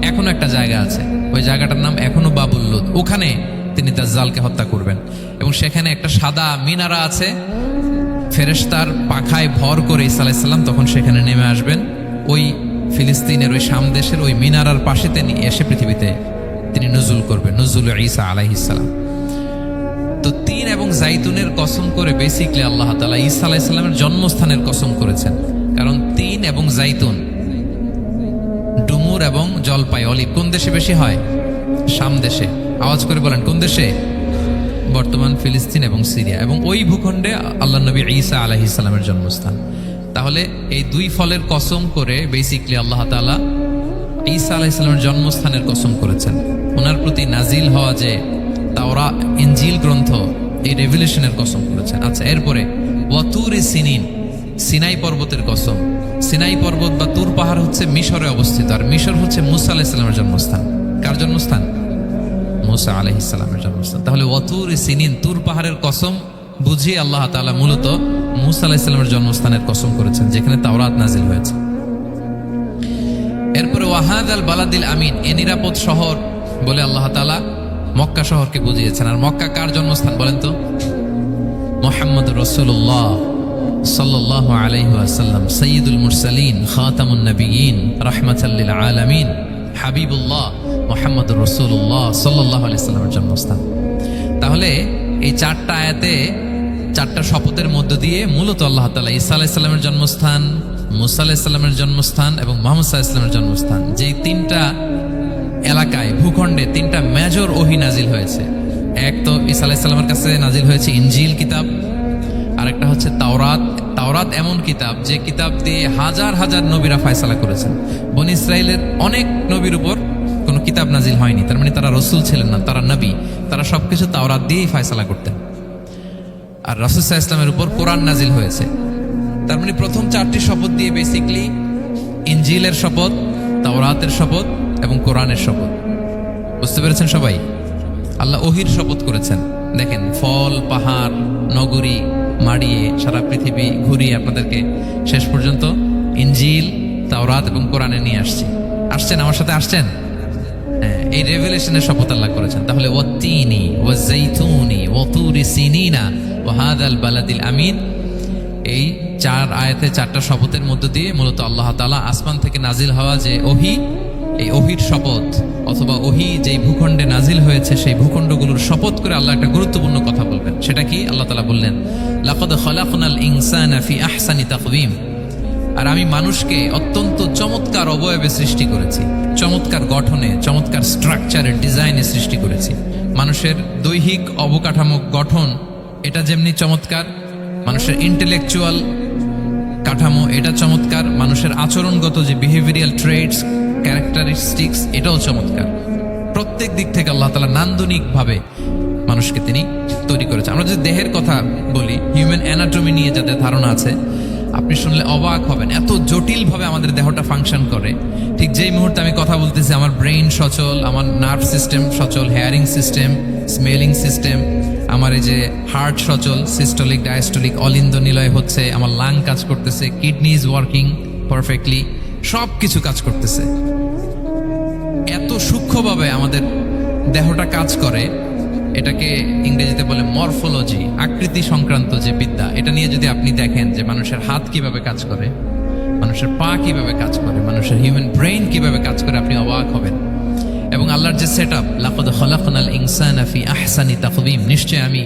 এখনো একটা জায়গা আছে, ওই জায়গাটার নাম এখনো বাবুল লুদ, ওখানে তিনি দাজ্জালকে হত্যা করবেন। এবং সেখানে একটা সাদা মিনারা আছে, ফেরেশতার পাখায় ভর করে ঈসা আলাইহিস সালাম তখন সেখানে নেমে আসবেন। ওই ফিলিস্তিনের ওই শাম দেশের ওই মিনারার পাশে তিনি এসে পৃথিবীতে তিনি নজুল করবেন, নজুল ঈসা আলাইহিস সালাম। তো তিন এবং জাইতুনের কসম করে বেসিকলি আল্লাহ তাআলা ঈসা আলাইহিস সালামের জন্মস্থানের কসম করেছেন। কারণ তিন এবং জাইতুন, ডুমুর এবং জলপাই, অলিভ কোন দেশে বেশি হয়? শাম দেশে। আওয়াজ করে বলেন কোন দেশে? বর্তমান ফিলিস্তিন এবং সিরিয়া, এবং ওই ভূখণ্ডে আল্লাহ নবী ঈসা আলাইহিস সালামের জন্মস্থান। তাহলে এই দুই ফলের কসম করে বেসিকলি আল্লাহ তাআলা ঈসা আলাইহিস সালামের জন্মস্থানের কসম করেছেন। ওনার প্রতি নাজিল হওয়া যে তাওরাত, ইনজিল গ্রন্থ, এই রেভিলেশনের কসম করেছেন। আচ্ছা, এরপরে ওয়াতুরি সিনিন, সিনাই পর্বতের কসম। সিনাই পর্বত বা তুর পাহাড় হচ্ছে মিশরে অবস্থিত, আর মিশর হচ্ছে মুসা আলাইহিস সালামের জন্মস্থান। কার জন্মস্থান? মুসা আলাইহিস সালামের জন্মস্থান। তাহলে ওয়াতুরি সিনিন, তুর পাহাড়ের কসম বুঝিয়ে আল্লাহ তাআলা মূলত মুসা আলাইহিস সালামের জন্মস্থানের কসম করেছেন, যেখানে তাওরাত নাজিল হয়েছে। এরপরে ওয়াহাদাল বালাদিল আমিন, এ নিরাপদ শহর বলে আল্লাহ তাআলা মক্কা শহরকে বুঝিয়েছেন। আর মক্কা কার জন্মস্থান বলেন তো? মুহাম্মদুর রাসূলুল্লাহ সাল্লাল্লাহু আলাইহি ওয়াসাল্লাম, সাইয়্যিদুল মুরসালিন, খাতামুন নবিয়্যিন, রাহমাতাল লিল আলামিন, হাবিবুল্লাহ মুহাম্মদুর রাসূলুল্লাহ সাল্লাল্লাহু আলাইহি ওয়াসাল্লামের জন্মস্থান। তাহলে এই চারটা আয়াতে, চারটা শপথের মধ্য দিয়ে মূলত আল্লাহ তাআলা ঈসা আলাইহিস সালামের জন্মস্থান, মুসা আলাইহিস সালামের জন্মস্থান এবং মুহাম্মদ সাল্লাল্লাহু আলাইহি ওয়াসাল্লামের জন্মস্থান, যেই তিনটা এলাকায়, ভূখণ্ডে তিনটা মেজর ওহী নাজিল হয়েছে। এক তো ঈসা আলাইহিস সালামের কাছে নাজিল হয়েছে ইনজিল কিতাব, আরেকটা হচ্ছে তাওরাত। তাওরাত এমন কিতাব যে কিতাব দিয়ে হাজার হাজার নবীরা ফয়সালা করেছেন। বনি ইসরাইলের অনেক নবীর উপর কোনো কিতাব নাজিল হয়নি, তার মানে তারা রসুল ছিলেন না, তারা নবী। তারা সবকিছু তাওরাত দিয়েই ফয়সালা করতেন। আর রাসূল সাল্লাল্লাহু আলাইহি ওয়াসাল্লামের উপর কোরআন নাজিল হয়েছে। তার মানে প্রথম চারটি শপথ দিয়ে বেসিকলি ইনজিলের শপথ, তাওরাতের শপথ এবং কোরআনের শপথ। বুঝতে পেরেছেন সবাই? আল্লাহ ওহির শপথ করেছেন। দেখেন, ফল, পাহাড়, নগরী মাড়িয়ে সারা পৃথিবী ঘুরিয়ে আপনাদেরকে শেষ পর্যন্ত ইনজিল, তাওরাত এবং কোরআনে নিয়ে আসছেন। আমার সাথে আসছেন? হ্যাঁ, এই রেভেলেশনের শপথ আল্লাহ করেছেন। তাহলে ওয়াত্তিনি ওয়াজাইতুনি ওয়াতুরি সিনিনা ওয়াহাদাল বালাদিল আমিন, এই চার আয়াতে চারটা শপথের মধ্য দিয়ে মূলত আল্লাহ তাআলা আসমান থেকে নাজিল হওয়া যে ওহী, এই ওহীর শপথ অথবা ওহী যেই ভূখণ্ডে নাজিল হয়েছে সেই ভূখণ্ডগুলোর শপথ করে আল্লাহ একটা গুরুত্বপূর্ণ কথা বলবেন। সেটা কি? আল্লাহ তাআলা বললেন, লাকাদ খালাকনাল ইনসানা ফি আহসানি তাকওয়িম, আর আমি মানুষকে অত্যন্ত চমৎকার অবয়বে সৃষ্টি করেছি, চমৎকার গঠনে, চমৎকার স্ট্রাকচারের, ডিজাইনে সৃষ্টি করেছি। মানুষের দৈহিক অবকাঠামো গঠন এটা যেমনি চমৎকার, মানুষের ইন্টেলেকচুয়াল কাঠামো এটা চমৎকার, মানুষের আচরণগত যে বিহেভিয়ারাল ট্রেটস, ক্যারেক্টারিস্টিক্স এটাও চমৎকার। প্রত্যেক দিক থেকে আল্লাহ তাআলা নান্দনিকভাবে মানুষকে তিনি তৈরি করেছেন। আমরা যদি দেহের কথা বলি, হিউম্যান অ্যানাটমি নিয়ে যাদের ধারণা আছে, আপনি শুনলে অবাক হবেন, এত জটিলভাবে আমাদের দেহটা ফাংশন করে। ঠিক যেই মুহূর্তে আমি কথা বলতেছি, আমার ব্রেইন সচল, আমার নার্ভ সিস্টেম সচল, হেয়ারিং সিস্টেম, স্মেলিং সিস্টেম, আমার এই যে হার্ট সচল, সিস্টোলিক, ডায়াস্টোলিক, অলিন্দ নিলয় হচ্ছে, আমার লাং কাজ করতেছে, কিডনি ইজ ওয়ার্কিং পারফেক্টলি, সব কিছু কাজ করতেছে। এত সূক্ষ্মভাবে আমাদের দেহটা কাজ করে, এটাকে ইংরেজিতে বলে মরফোলজি, আকৃতি সংক্রান্ত যে বিদ্যা। এটা নিয়ে যদি আপনি দেখেন যে মানুষের হাত কিভাবে কাজ করে, মানুষের পা কিভাবে কাজ করে, মানুষের হিউম্যান ব্রেইন কিভাবে কাজ করে, আপনি অবাক হবেন। এবং আল্লাহর যে সেট আপ, লাকাদ খালাকনাল ইনসানা ফি আহসানি তাকওয়িম, নিশ্চয় আমি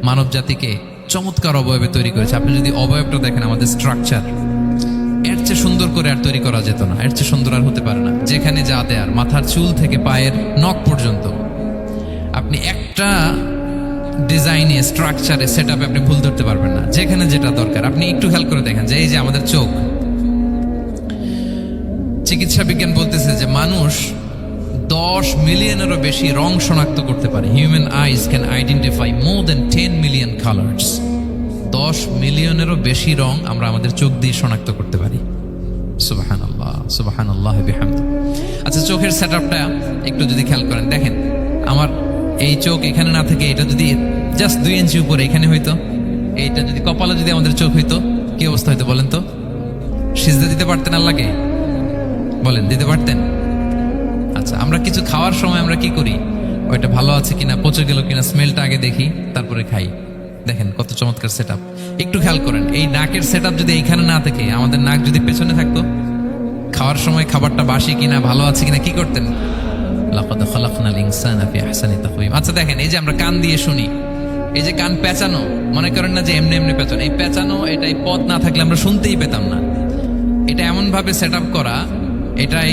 মানব জাতিকে চমৎকার অবয়বে তৈরি করেছি। আপনি যদি অবয়বটা দেখেন, আমাদের স্ট্রাকচার, এর চেয়ে সুন্দর করে আর তৈরি করা যেত না, এর চেয়ে সুন্দর আর হতে পারে না। যেখানে যা দেয়ার, মাথার চুল থেকে পায়ের নখ পর্যন্ত, আপনি একটা ডিজাইনে, স্ট্রাকচারে, সেট আপে আপনি ভুল ধরতে পারবেন না। যেখানে যেটা দরকার, আপনি একটু খেয়াল করে দেখেন যে এই যে আমাদের চোখ, চিকিৎসা বিজ্ঞান বলতেছে যে মানুষ 10 মিলিয়নেরও বেশি রং শনাক্ত করতে পারে। Human eyes can identify more than 10 million colours. 10 মিলিয়নেরও বেশি রং আমরা আমাদের চোখ দিয়ে শনাক্ত করতে পারি। সুবহানাল্লাহ, সুবহানাল্লাহ বিহামদি। আচ্ছা, চোখের সেট আপটা একটু যদি খেয়াল করেন, দেখেন আমার এই চোখ এখানে না থেকে এটা যদি জাস্ট 2 ইঞ্চি উপরে এখানে হইতো, এইটা যদি কপালে যদি আমাদের চোখ হইতো, কি অবস্থা হইতো বলেন তো? সিজদা দিতে পারতেন আল্লাহকে? বলেন, দিতে পারতেন? আচ্ছা, আমরা কিছু খাওয়ার সময় আমরা কি করি? ওইটা ভালো আছে কিনা, পচে গেল কিনা, স্মেলটা আগে দেখি, তারপরে খাই। দেখেন কত চমৎকার সেট আপ। একটু খেয়াল করেন, এই নাকের সেট আপ যদি এইখানে না থাকে, আমাদের নাক যদি পেছনে থাকতো, খাওয়ার সময় খাবারটা বাসি কিনা, ভালো আছে কিনা কি করতেন? লাকাদ খালাকনাল ইনসানা ফি আহসানি তাকওয়িম। আচ্ছা দেখেন, এই যে আমরা কান দিয়ে শুনি, এই যে কান পেঁচানো, মনে করেন না যে এমনি এমনি পেঁচানো, এই পেঁচানো, এটাই পথ না থাকলে আমরা শুনতেই পেতাম না। এটা এমন ভাবে সেট আপ করা, এটাই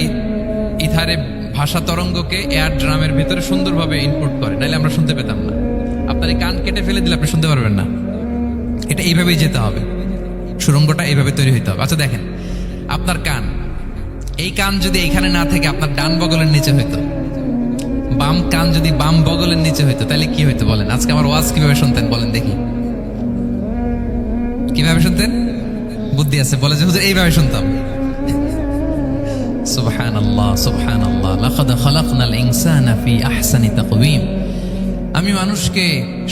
ইথারে ভাষা তরঙ্গকে এয়ার ড্রামের ভিতরে সুন্দরভাবে ইনপুট করে, নাহলে আমরা শুনতে পেতাম না। আপনার এই কান কেটে ফেলে দিলে আপনি শুনতে পারবেন না। এটা এইভাবেই যেতে হবে, সুরঙ্গটা এইভাবে তৈরি হইতে হবে। আচ্ছা দেখেন, আপনার কান, এই কান যদি এইখানে না থেকে আপনার ডান বগলের নিচে হইতো, বাম কান যদি বাম বগলের নিচে হইতো, তাহলে কি হইতো বলেন? আজকে আমার ওয়াজ কিভাবে শুনতেন বলেন দেখি, কিভাবে শুনতেন? বুদ্ধি আছে বলে যে হুজুর এইভাবে শুনতাম। সুবহানাল্লাহ, সুবহানাল্লাহ। লাকাদ খালাকনাল ইনসানা ফি আহসানি তাকওয়িম। আমি মানুষকে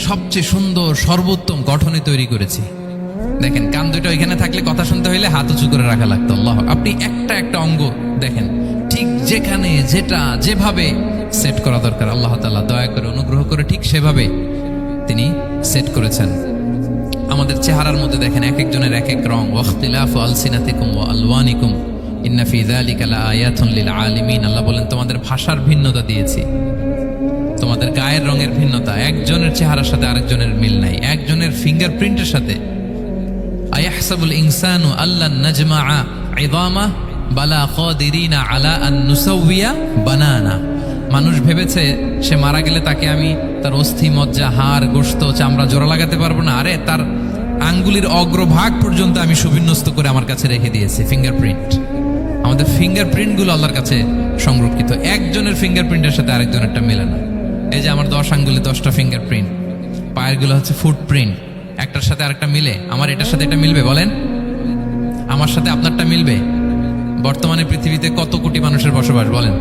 সবচেয়ে সুন্দর সর্বোত্তম গঠনে তৈরি করেছি। দেখেন, কান দুটো এখানে থাকলে কথা শুনতে হইলে হাত উঁচু করে রাখা লাগতো। আল্লাহ, আপনি একটা একটা অঙ্গ দেখেন, ঠিক যেখানে যেটা যেভাবে সেট করা দরকার, আল্লাহ তাআলা দয়া করে অনুগ্রহ করে ঠিক সেভাবে তিনি সেট করেছেন। আমাদের চেহারার মধ্যে দেখেন এক একজনের এক এক রং। ওয়াখতিলাফু আলসিনাতিকুম ওয়া আলওয়ানিকুম ইন্না ফি যালিকা লাআয়াতুন লিল আলিমিন। আল্লাহ বলেন, তোমাদের ভাষার ভিন্নতা দিয়েছি, তোমাদের গায়ের রঙের ভিন্নতা, একজনের চেহারার সাথে আরেকজনের মিল নাই, একজনের ফিঙ্গারপ্রিন্টের সাথে। আয়াহসাবুল ইনসানু আল্লান নাজমাআ ইযামা বালা কাদিরিনা আলা আন নুসাউইয়া বানানা। মানুষ ভেবেছে সে মারা গেলে তাকে আমি তার অস্থি, মজ্জা, হাড়, গোশত, চামড়া জোড়া লাগাতে পারবো না। আরে তার আঙ্গুলির অগ্রভাগ পর্যন্ত আমি সুবিন্যস্ত করে আমার কাছে রেখে দিয়েছি, ফিঙ্গারপ্রিন্ট। আমাদের ফিঙ্গারপ্রিন্ট গুলো আল্লাহর কাছে সংরক্ষিত, একজনের ফিঙ্গারপ্রিন্টের সাথে আরেকজনেরটা মেলে না। এই যে আমার 10 আঙ্গুলে 10টা ফিঙ্গারপ্রিন্ট, পায়ের গুলো হচ্ছে ফুটপ্রিন্ট, একটার সাথে আরেকটা মিলে। আমার এটার সাথে এটা মিলবে বলেন? আমার সাথে আপনারটা মিলবে? বর্তমানে পৃথিবীতে কত কোটি মানুষের বসবাস বলেন?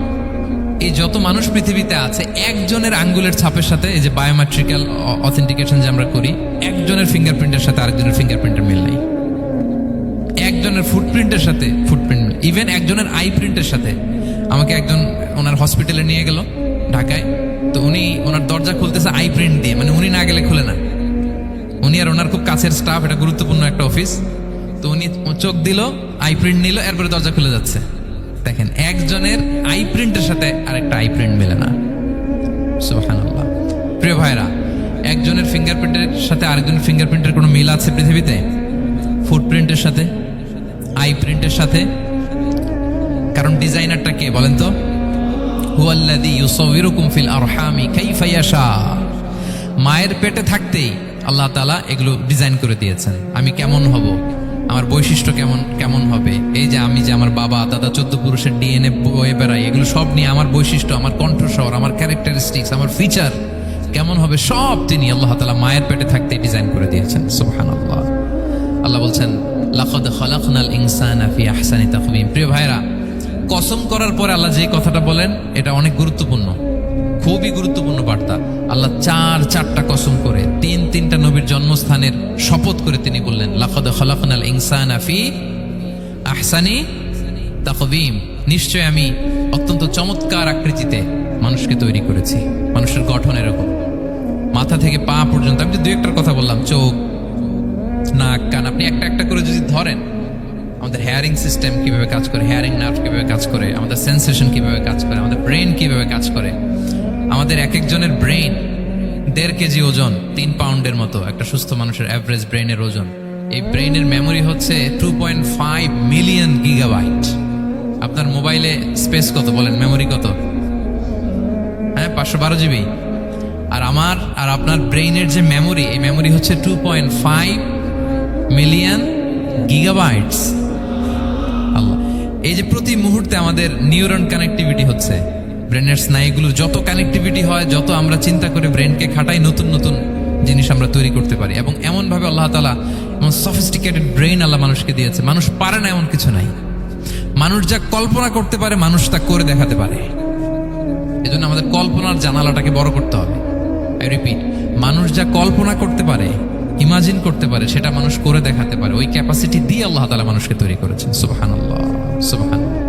এই যত মানুষ পৃথিবীতে আছে, একজনের আঙ্গুলের ছাপের সাথে, এই যে বায়োমেট্রিক্যাল অথেন্টিকেশন যে আমরা করি, একজনের ফিঙ্গারপ্রিন্টের সাথে আরেকজনের ফিঙ্গারপ্রিন্টের মিল নাই। একজনের ফুটপ্রিন্টের সাথে ফুটপ্রিন্ট, ইভেন একজনের আই প্রিন্টের সাথে। আমাকে একজন ওনার হসপিটালে নিয়ে গেল ঢাকায়, তো উনি ওনার দরজা খুলতেছে আই প্রিন্ট দিয়ে, মানে উনি না গেলে খুলে না। উনি আর ওনার খুব কাছের স্টাফ, এটা গুরুত্বপূর্ণ একটা অফিস, তো উনি চোখ দিল, আই প্রিন্ট নিল, এরপরে দরজা খুলে যাচ্ছে। দেখেন, একজনের আই প্রিন্টের সাথে আরেকটা আই প্রিন্ট মেলে না। সুবহানাল্লাহ। প্রিয় ভাইরা, একজনের ফিঙ্গারপ্রিন্টের সাথে আরেকজনের ফিঙ্গারপ্রিন্টের কোনো মিল আছে পৃথিবীতে? ফুটপ্রিন্টের সাথে, আই প্রিন্টের সাথে? কারণ ডিজাইনারটা কে বলেন তো? হুয়াল্লাযী ইউসাউবিরুকুম ফিল আরহামি কাইফা ইয়াশা। মায়ের পেটে থাকতেই আল্লাহ তাআলা এগুলো ডিজাইন করে দিয়েছেন। আমি কেমন হব, আমার বৈশিষ্ট্য কেমন কেমন হবে, এই যে আমি যে আমার বাবা দাদা 14 পুরুষের ডিএনএ বয়ে বেড়াই, এগুলো সব নিয়ে আমার বৈশিষ্ট্য, আমার কণ্ঠস্বর, আমার ক্যারেক্টারিস্টিক্স, আমার ফিচার কেমন হবে, সব তিনি আল্লাহ তাআলা মায়ের পেটে থাকতেই ডিজাইন করে দিয়েছেন। সুবহানাল্লাহ। আল্লাহ বলছেন, লাকাদ খালাকনাল ইনসানা ফি আহসানি তাকওয়িম। প্রিয় ভাইরা, কসম করার পরে আল্লাহ যে কথাটা বলেন, এটা অনেক গুরুত্বপূর্ণ, খুবই গুরুত্বপূর্ণ বার্তা। আল্লাহ চারটা কসম করে, তিনটা নবীর জন্মস্থানের শপথ করে তিনি বললেন, লাকাদ খালাকনাল ইনসানা ফি আহসানি তাকওয়িম। নিশ্চয় আমি অত্যন্ত চমৎকার আকৃতিতে মানুষকে তৈরি করেছি। মানুষের গঠন এরকম, মাথা থেকে পা পর্যন্ত। আমি যে দুই একটার কথা বললাম, চোখ, নাক, কান, আপনি একটা একটা করে যদি ধরেন, আমাদের হেয়ারিং সিস্টেম কিভাবে কাজ করে, হেয়ারিং নার্ভ কিভাবে কাজ করে, আমাদের সেন্সেশন কিভাবে কাজ করে, আমাদের ব্রেন কিভাবে কাজ করে। আমাদের এক একজনের ব্রেন 1.5 কেজি ওজন, 3 পাউন্ডের মতো একটা সুস্থ মানুষের অ্যাভারেজ ব্রেনের ওজন। এই ব্রেনের মেমোরি হচ্ছে 2.5 মিলিয়ন গিগাবাইট। আপনার মোবাইলে স্পেস কত বলেন, মেমোরি কত? হ্যাঁ, 512 জিবি। আর আমার আর আপনার ব্রেইনের যে মেমোরি, এই মেমোরি হচ্ছে 2.5 মিলিয়ন গিগাবাইটস। আল্লাহ, এই যে প্রতি মুহূর্তে আমাদের নিউরন কানেক্টিভিটি হচ্ছে, ব্রেনের স্নায়ুগুলোর যত কানেক্টিভিটি হয়, যত আমরা চিন্তা করে ব্রেনকে খাটাই, নতুন নতুন জিনিস আমরা তৈরি করতে পারি। এবং এমনভাবে আল্লাহ তাআলা এমন সফিস্টিকেটেড ব্রেইন আল্লাহ মানুষকে দিয়েছে, মানুষ পারে না এমন কিছু নাই। মানুষ যা কল্পনা করতে পারে, মানুষ তা করে দেখাতে পারে। এজন্য আমাদের কল্পনার জানালাটাকে বড় করতে হবে। আই রিপিট, মানুষ যা কল্পনা করতে পারে, ইমাজিন করতে পারে, সেটা মানুষ করে দেখাতে পারে। ওই ক্যাপাসিটি দিয়ে আল্লাহ তাআলা মানুষকে তৈরি করেছেন। সুবহানাল্লাহ, সুবহানাল্লাহ।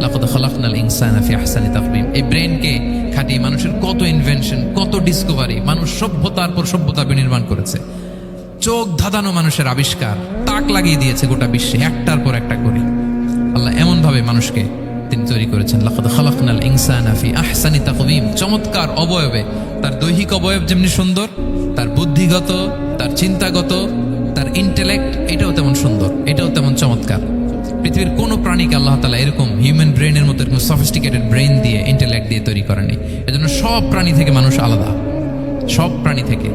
লাকাদ খালাকনাল ইনসানা ফি আহসানি তাকওয়িম। এই ব্রেনকে খাটিয়ে মানুষের কত ইনভেনশন, কত ডিসকভারি, মানুষ সভ্যতার পর সভ্যতা বিনির্মাণ করেছে। চোখ ধাঁধানো মানুষের আবিষ্কার তাক লাগিয়ে দিয়েছে গোটা বিশ্বে, একটার পর একটা করে। আল্লাহ এমনভাবে মানুষকে তিনি তৈরি করেছেন, লাকাদ খালাকনাল ইনসানা ফি আহসানি তাকওয়িম। চমৎকার অবয়বে, তার দৈহিক অবয়ব যেমনি সুন্দর, তার বুদ্ধিগত, তার চিন্তাগত, তার ইন্টেলেক্ট, এটাও তেমন সুন্দর, এটাও তেমন চমৎকার। পৃথিবীর কোনো প্রাণীকে আল্লাহ তাআলা এরকম হিউম্যান ব্রেনের মতো এরকম সফিস্টিকেটেড ব্রেন দিয়ে, ইন্টেলেক্ট দিয়ে তৈরি করেনি। এজন্য সব প্রাণী থেকে মানুষ আলাদা, সব প্রাণী থেকে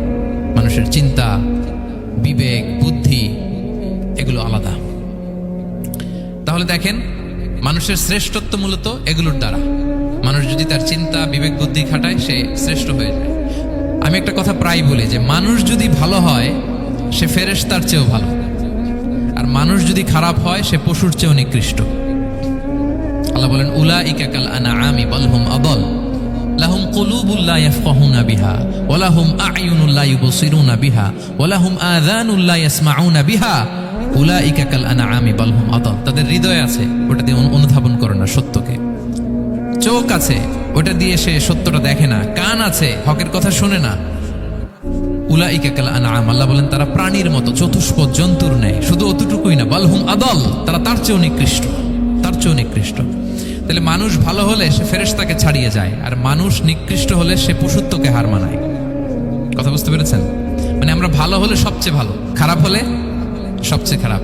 মানুষের চিন্তা, বিবেক, বুদ্ধি এগুলো আলাদা। তাহলে দেখেন, মানুষের শ্রেষ্ঠত্ব মূলত এগুলোর দ্বারা। মানুষ যদি তার চিন্তা, বিবেক, বুদ্ধি খাটায়, সে শ্রেষ্ঠ হয়ে যায়। আমি একটা কথা প্রায় বলি যে মানুষ যদি ভালো হয় সে ফেরেশতার চেয়েও ভালো, আর মানুষ যদি খারাপ হয় সে পশুর চেয়েও নিকৃষ্ট। আল্লাহ বলেন, উলাইকা কাল আনআমি বাল হুম আদাল লাহুম কুলুবুল লা ইয়াফকাহুনা বিহা ওয়া লাহুম আ'য়ুনুল লা ইউবসিরুনা বিহা ওয়া লাহুম আযানুল লা ইয়াসমাউনা বিহা উলাইকা কাল আনআমি বাল হুম আদাল। তাদের হৃদয় আছে, ওটা দিয়ে অনুধাবন করে না সত্যকে। চোখ আছে, ওটা দিয়ে সে সত্যটা দেখে না। কান আছে, হকের কথা শোনে না। উলাইকা কাল আনআম, আল্লাহ বলেন তারা প্রাণীর মতো, চতুষ্পদ জন্তুর ন্যায়। শুধু অতটুকুই না, বাল হুম আদাল, তারা তার চেয়েও নিকৃষ্ট, তার চেয়েও নিকৃষ্ট। তাহলে মানুষ ভালো হলে সে ফেরেশতাকে ছাড়িয়ে যায়, আর মানুষ নিকৃষ্ট হলে সে পশুত্বকে হার মানায়। কথা বুঝতে পেরেছেন? মানে আমরা ভালো হলে সবচেয়ে ভালো, খারাপ হলে সবচেয়ে খারাপ।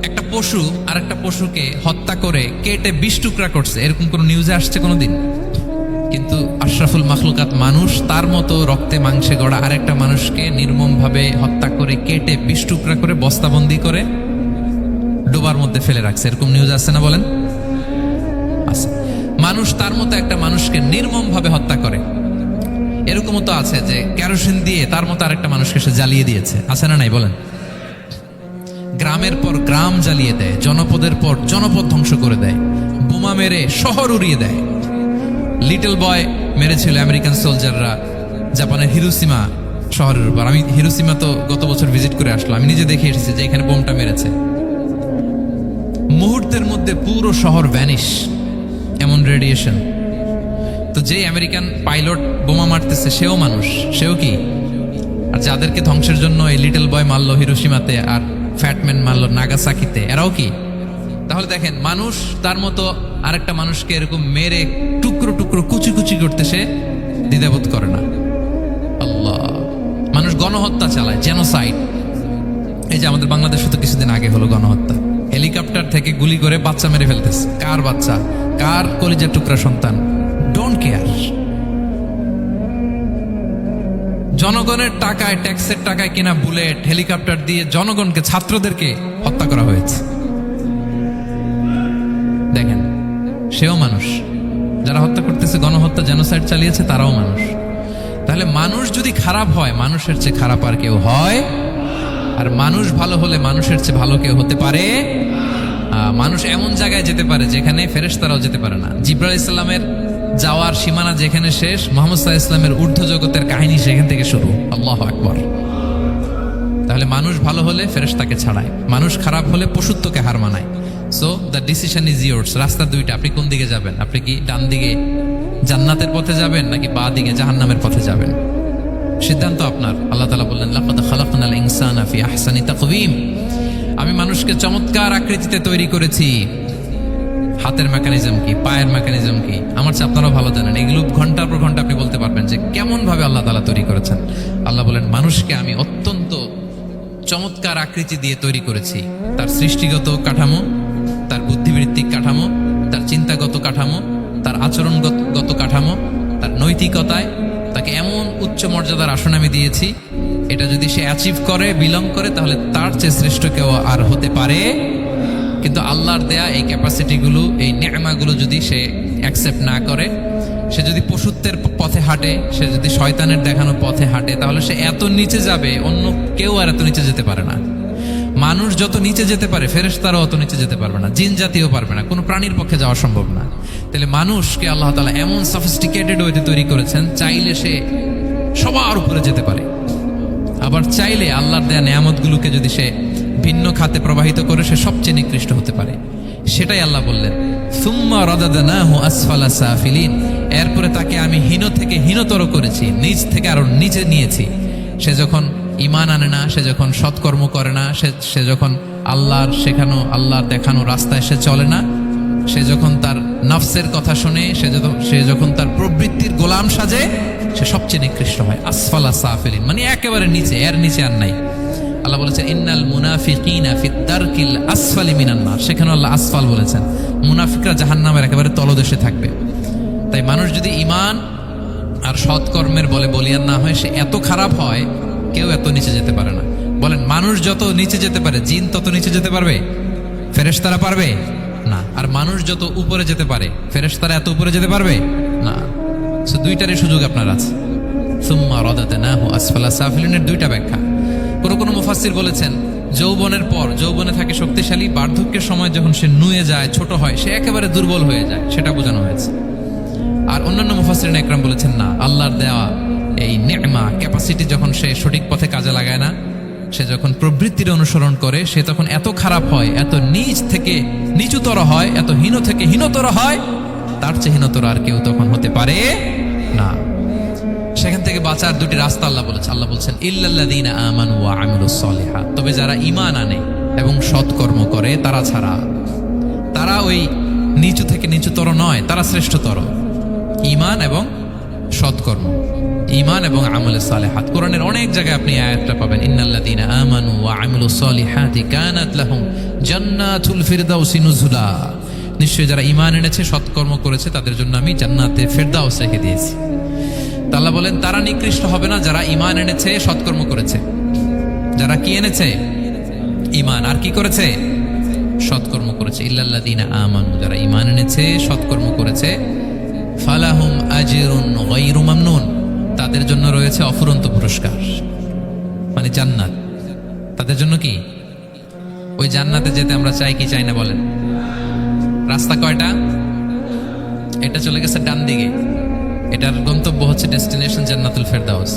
একটা পশু আর একটা পশুকে হত্যা করে কেটে 20 টুকরা করছে, এরকম কোন নিউজে আসছে কোনোদিন? কিন্তু আশরাফুল মাখলুকাত মানুষ তার মতো রক্তে মাংসে গড়া আরেকটা মানুষকে নির্মমভাবে হত্যা করে কেটে 20 টুকরা করে বস্তাবন্দি করে ডোবার মধ্যে ফেলে রাখছে, এরকম নিউজ আছে না বলেন? আছে। মানুষ তার মতো একটা মানুষকে নির্মমভাবে হত্যা করে, এরকমও তো আছে যে কেরোসিন দিয়ে তার মতো আরেকটা মানুষকে সে জ্বালিয়ে দিয়েছে, আছে না নাই বলেন? গ্রামের পর গ্রাম জ্বালিয়ে দেয়, জনপদের পর জনপদ ধ্বংস করে দেয়, বোমা মেরে শহর উড়িয়ে দেয়। লিটল বয় মেরেছিল আমেরিকান সোলজাররা জাপানের হিরোশিমা শহরের উপর। আমি হিরোশিমা তো গত বছর ভিজিট করে আসলাম, আমি নিজে দেখে এসেছি যে এখানে বোমটা মেরেছে। মুহূর্তের মধ্যে পুরো শহর ভ্যানিশ, এমন রেডিয়েশন। তো যে আমেরিকান পাইলট বোমা মারতেছে সেও মানুষ, সেও কি? আর যাদেরকে ধ্বংসের জন্য এই লিটল বয় মারলো হিরোশিমাতে আর ফ্যাটম্যান মারলো নাগাসাকিতে, এরাও কি? তাহলে দেখেন, মানুষ তার মতো আরেকটা মানুষকে এরকম মেরে টুকরো টুকরো কুচি কুচি করতে সে দ্বিধাবোধ করে না। আল্লাহ, মানুষ গণহত্যা চালায়, জেনোসাইড। এই যে আমাদের বাংলাদেশে তো কিছুদিন আগে হলো গণহত্যা, হেলিকপ্টার থেকে গুলি করে বাচ্চা মেরে ফেলতেছে। কার বাচ্চা? কার কলিজার টুকরা সন্তান? Don't care. জনগণের টাকায়, ট্যাক্সের টাকায় কিনা বুলেট, হেলিকপ্টার দিয়ে জনগণকে, ছাত্রদেরকে হত্যা করা হয়েছে। দেখেন, সেও মানুষ। যারা হত্যা করতেছে, গণহত্যা, জেনোসাইড চালিয়েছে, তারাও মানুষ। তাহলে মানুষ যদি খারাপ হয়, মানুষের চেয়ে খারাপ আর কেউ হয়? আর মানুষ ভালো হলে মানুষের চেয়ে ভালো কেউ হতে পারে? মানুষ এমন জায়গায় যেতে পারে যেখানে ফেরেশতারাও যেতে পারে না। জিবরাইল আলাইহিস সালামের যাওয়ার সীমানা যেখানে শেষ, মুহাম্মদ সাল্লাল্লাহু আলাইহি ওয়াসাল্লামের ঊর্ধ্ব জগতের কাহিনী সেখান থেকে শুরু। আল্লাহু আকবার। তাহলে মানুষ ভালো হলে ফেরেশতাকে ছাড়ায়, মানুষ খারাপ হলে পশুত্বকে হার মানায়। So the decision is yours. রাস্তা দুইটা, আপনি কোন দিকে যাবেন? আপনি কি ডান দিকে জান্নাতের পথে যাবেন নাকি বাঁ দিকে জাহান্নামের পথে যাবেন? সিদ্ধান্ত আপনার। আল্লাহ তাআলা বললেন, লাকাদ খালাকনাল ইনসানা ফি আহসানি তাকওয়িম। আমি মানুষকে চমৎকার আকৃতিতে তৈরি করেছি। হাতের মেকানিজম কি, পায়ের মেকানিজম কি, আমার চেয়ে আপনারাও ভালো জানেন। এগুলো ঘন্টার পর ঘন্টা আপনি বলতে পারবেন যে কেমন ভাবে আল্লাহ তাআলা তৈরি করেছেন। আল্লাহ বলেন, মানুষকে আমি অত্যন্ত চমৎকার আকৃতি দিয়ে তৈরি করেছি। তার সৃষ্টিগত কাঠামো, তার বুদ্ধিবৃত্তিক কাঠামো, তার চিন্তাগত কাঠামো, তার আচরণগত কাঠামো, তার নৈতিকতায় তাকে এমন উচ্চ মর্যাদার আসন আমি দিয়েছি, এটা যদি সে অ্যাচিভ করে, বিলং করে, তাহলে তার চেয়ে শ্রেষ্ঠ কেউ আর হতে পারে। কিন্তু আল্লাহর দেয়া এই ক্যাপাসিটিগুলো, এই নেয়ামাগুলো যদি সে অ্যাকসেপ্ট না করে, সে যদি পশুত্বের পথে হাঁটে, সে যদি শয়তানের দেখানো পথে হাঁটে, তাহলে সে এত নিচে যাবে, অন্য কেউ আর এত নিচে যেতে পারে না। মানুষ যত নিচে যেতে পারে, ফেরেশতারাও অত নিচে যেতে পারবে না, জিন জাতিও পারবে না, কোনো প্রাণীর পক্ষে যাওয়া সম্ভব না। তাহলে মানুষকে আল্লাহ তাআলা এমন সফিস্টিকেটেড ওয়েতে তৈরি করেছেন, চাইলে সে সবার উপরে যেতে পারে, আবার চাইলে আল্লাহর দেয়া নেয়ামতগুলোকে যদি সে ভিন্ন খাতে প্রবাহিত করে, সে সবচেয়ে নিকৃষ্ট হতে পারে। সেটাই আল্লাহ বললেন, সুম্মা রাদাদনাহু আসফালা সাফিলিন। এরপরে তাকে আমি হীন থেকে হীনতর করেছি, নিচ থেকে আরো নিচে নিয়েছি। সে যখন ঈমান আনে না, সে যখন সৎকর্ম করে না, সে যখন আল্লাহর শেখানো, আল্লাহর দেখানো রাস্তায় সে চলে না, সে যখন তার নফসের কথা শুনে, সে যখন তার প্রবৃত্তির গোলাম সাজে, সে সবচেয়ে নিকৃষ্ট হয়। আসফালা সাফিলিন মানে একেবারে নিচে, এর নিচে আর নাই। আল্লাহ বলেছেন ইন্নাল মুনাফিকিনা ফিদ দারকিল আসফালি মিনান নার, সেখানে আল্লাহ আসফাল বলেছেন। মুনাফিকরা জাহান্নামের একেবারে তলদেশে থাকবে। তাই মানুষ যদি ঈমান আর সৎকর্মের বলে বলিয়ান না হয়, সে এত খারাপ হয়, কেউ এত নিচে যেতে পারে না। বলেন, মানুষ যত নিচে যেতে পারে, জিন তত নিচে যেতে পারবে? ফেরেশতারা পারবে না। আর মানুষ যত উপরে যেতে পারে, ফেরেশতারা এত উপরে যেতে পারবে না। সো দুইটারই সুযোগ আপনার আছে। সুম্মা রাদাদনাহু আসফালা সাফিলিনের দুইটা ব্যাখ্যা। কোন মুফাসসির বলেছেন যৌবনের পর, যৌবনে থাকে শক্তিশালী, বার্ধক্যের সময় যখন সে নুয়ে যায়, ছোট হয়, সে একেবারে দুর্বল হয়ে যায়, সেটা বোঝানো হয়েছে। আর অন্যান্য মুফাসসিরিন একরাম বলেছেন না, আল্লাহর দেওয়া এই নেমা ক্যাপাসিটি যখন সে সঠিক পথে কাজে লাগায় না, সে যখন প্রবৃত্তির অনুসরণ করে, সে তখন এত খারাপ হয়, এত নিচ থেকে নিচুতর হয়, এত হীন থেকে হীনতর হয়, তার চেয়ে হীনতর আর কেউ তখন হতে পারে না। সেখান থেকে বাঁচার দুটি রাস্তা আল্লাহ বলেছেন। আল্লাহ বলছেন ইল্লাল্লাযীনা আমানু ওয়া আমিলুস সলিহাত, তবে যারা ঈমান আনে এবং সৎকর্ম করে তারা ছাড়া। তারা ওই নিচু থেকে নিচুতর নয়, তারা শ্রেষ্ঠতর। ঈমান এবং সৎকর্ম, ঈমান এবং আমলে সালেহাত। কোরআনের অনেক জায়গায় আপনি আয়াতটা পাবেন, ইন্নাল্লাযীনা আমানু ওয়া আমিলুস সলিহাতি কানাত লাহুম জান্নাতুল ফিরদাউসি নুজুলা, নিশ্চয়ই যারা ঈমান এনেছে, সৎকর্ম করেছে, তাদের জন্য আমি জান্নাতে ফিরদাউস রেখে দিয়েছি। আল্লাহ বলেন তারা নিকৃষ্ট হবে না যারা ঈমান এনেছে, সৎকর্ম করেছে। যারা কি এনেছে? ঈমান। আর কি করেছে? সৎকর্ম করেছে। ইল্লাল্লাযীনা আমানু, যারা ঈমান এনেছে, সৎকর্ম করেছে, ফালাহুম আজরুন গায়রু মামনুন, তাদের জন্য রয়েছে অফুরন্ত পুরস্কার, মানে জান্নাত। তাদের জন্য কি? ওই জান্নাতে যেতে আমরা চাই কি চাই না বলেন? রাস্তা কয়টা? এটা চলে গেছে ডান দিকে, এটার গন্তব্য হচ্ছে ডেস্টিনেশন জান্নাতুল ফেরদাউস।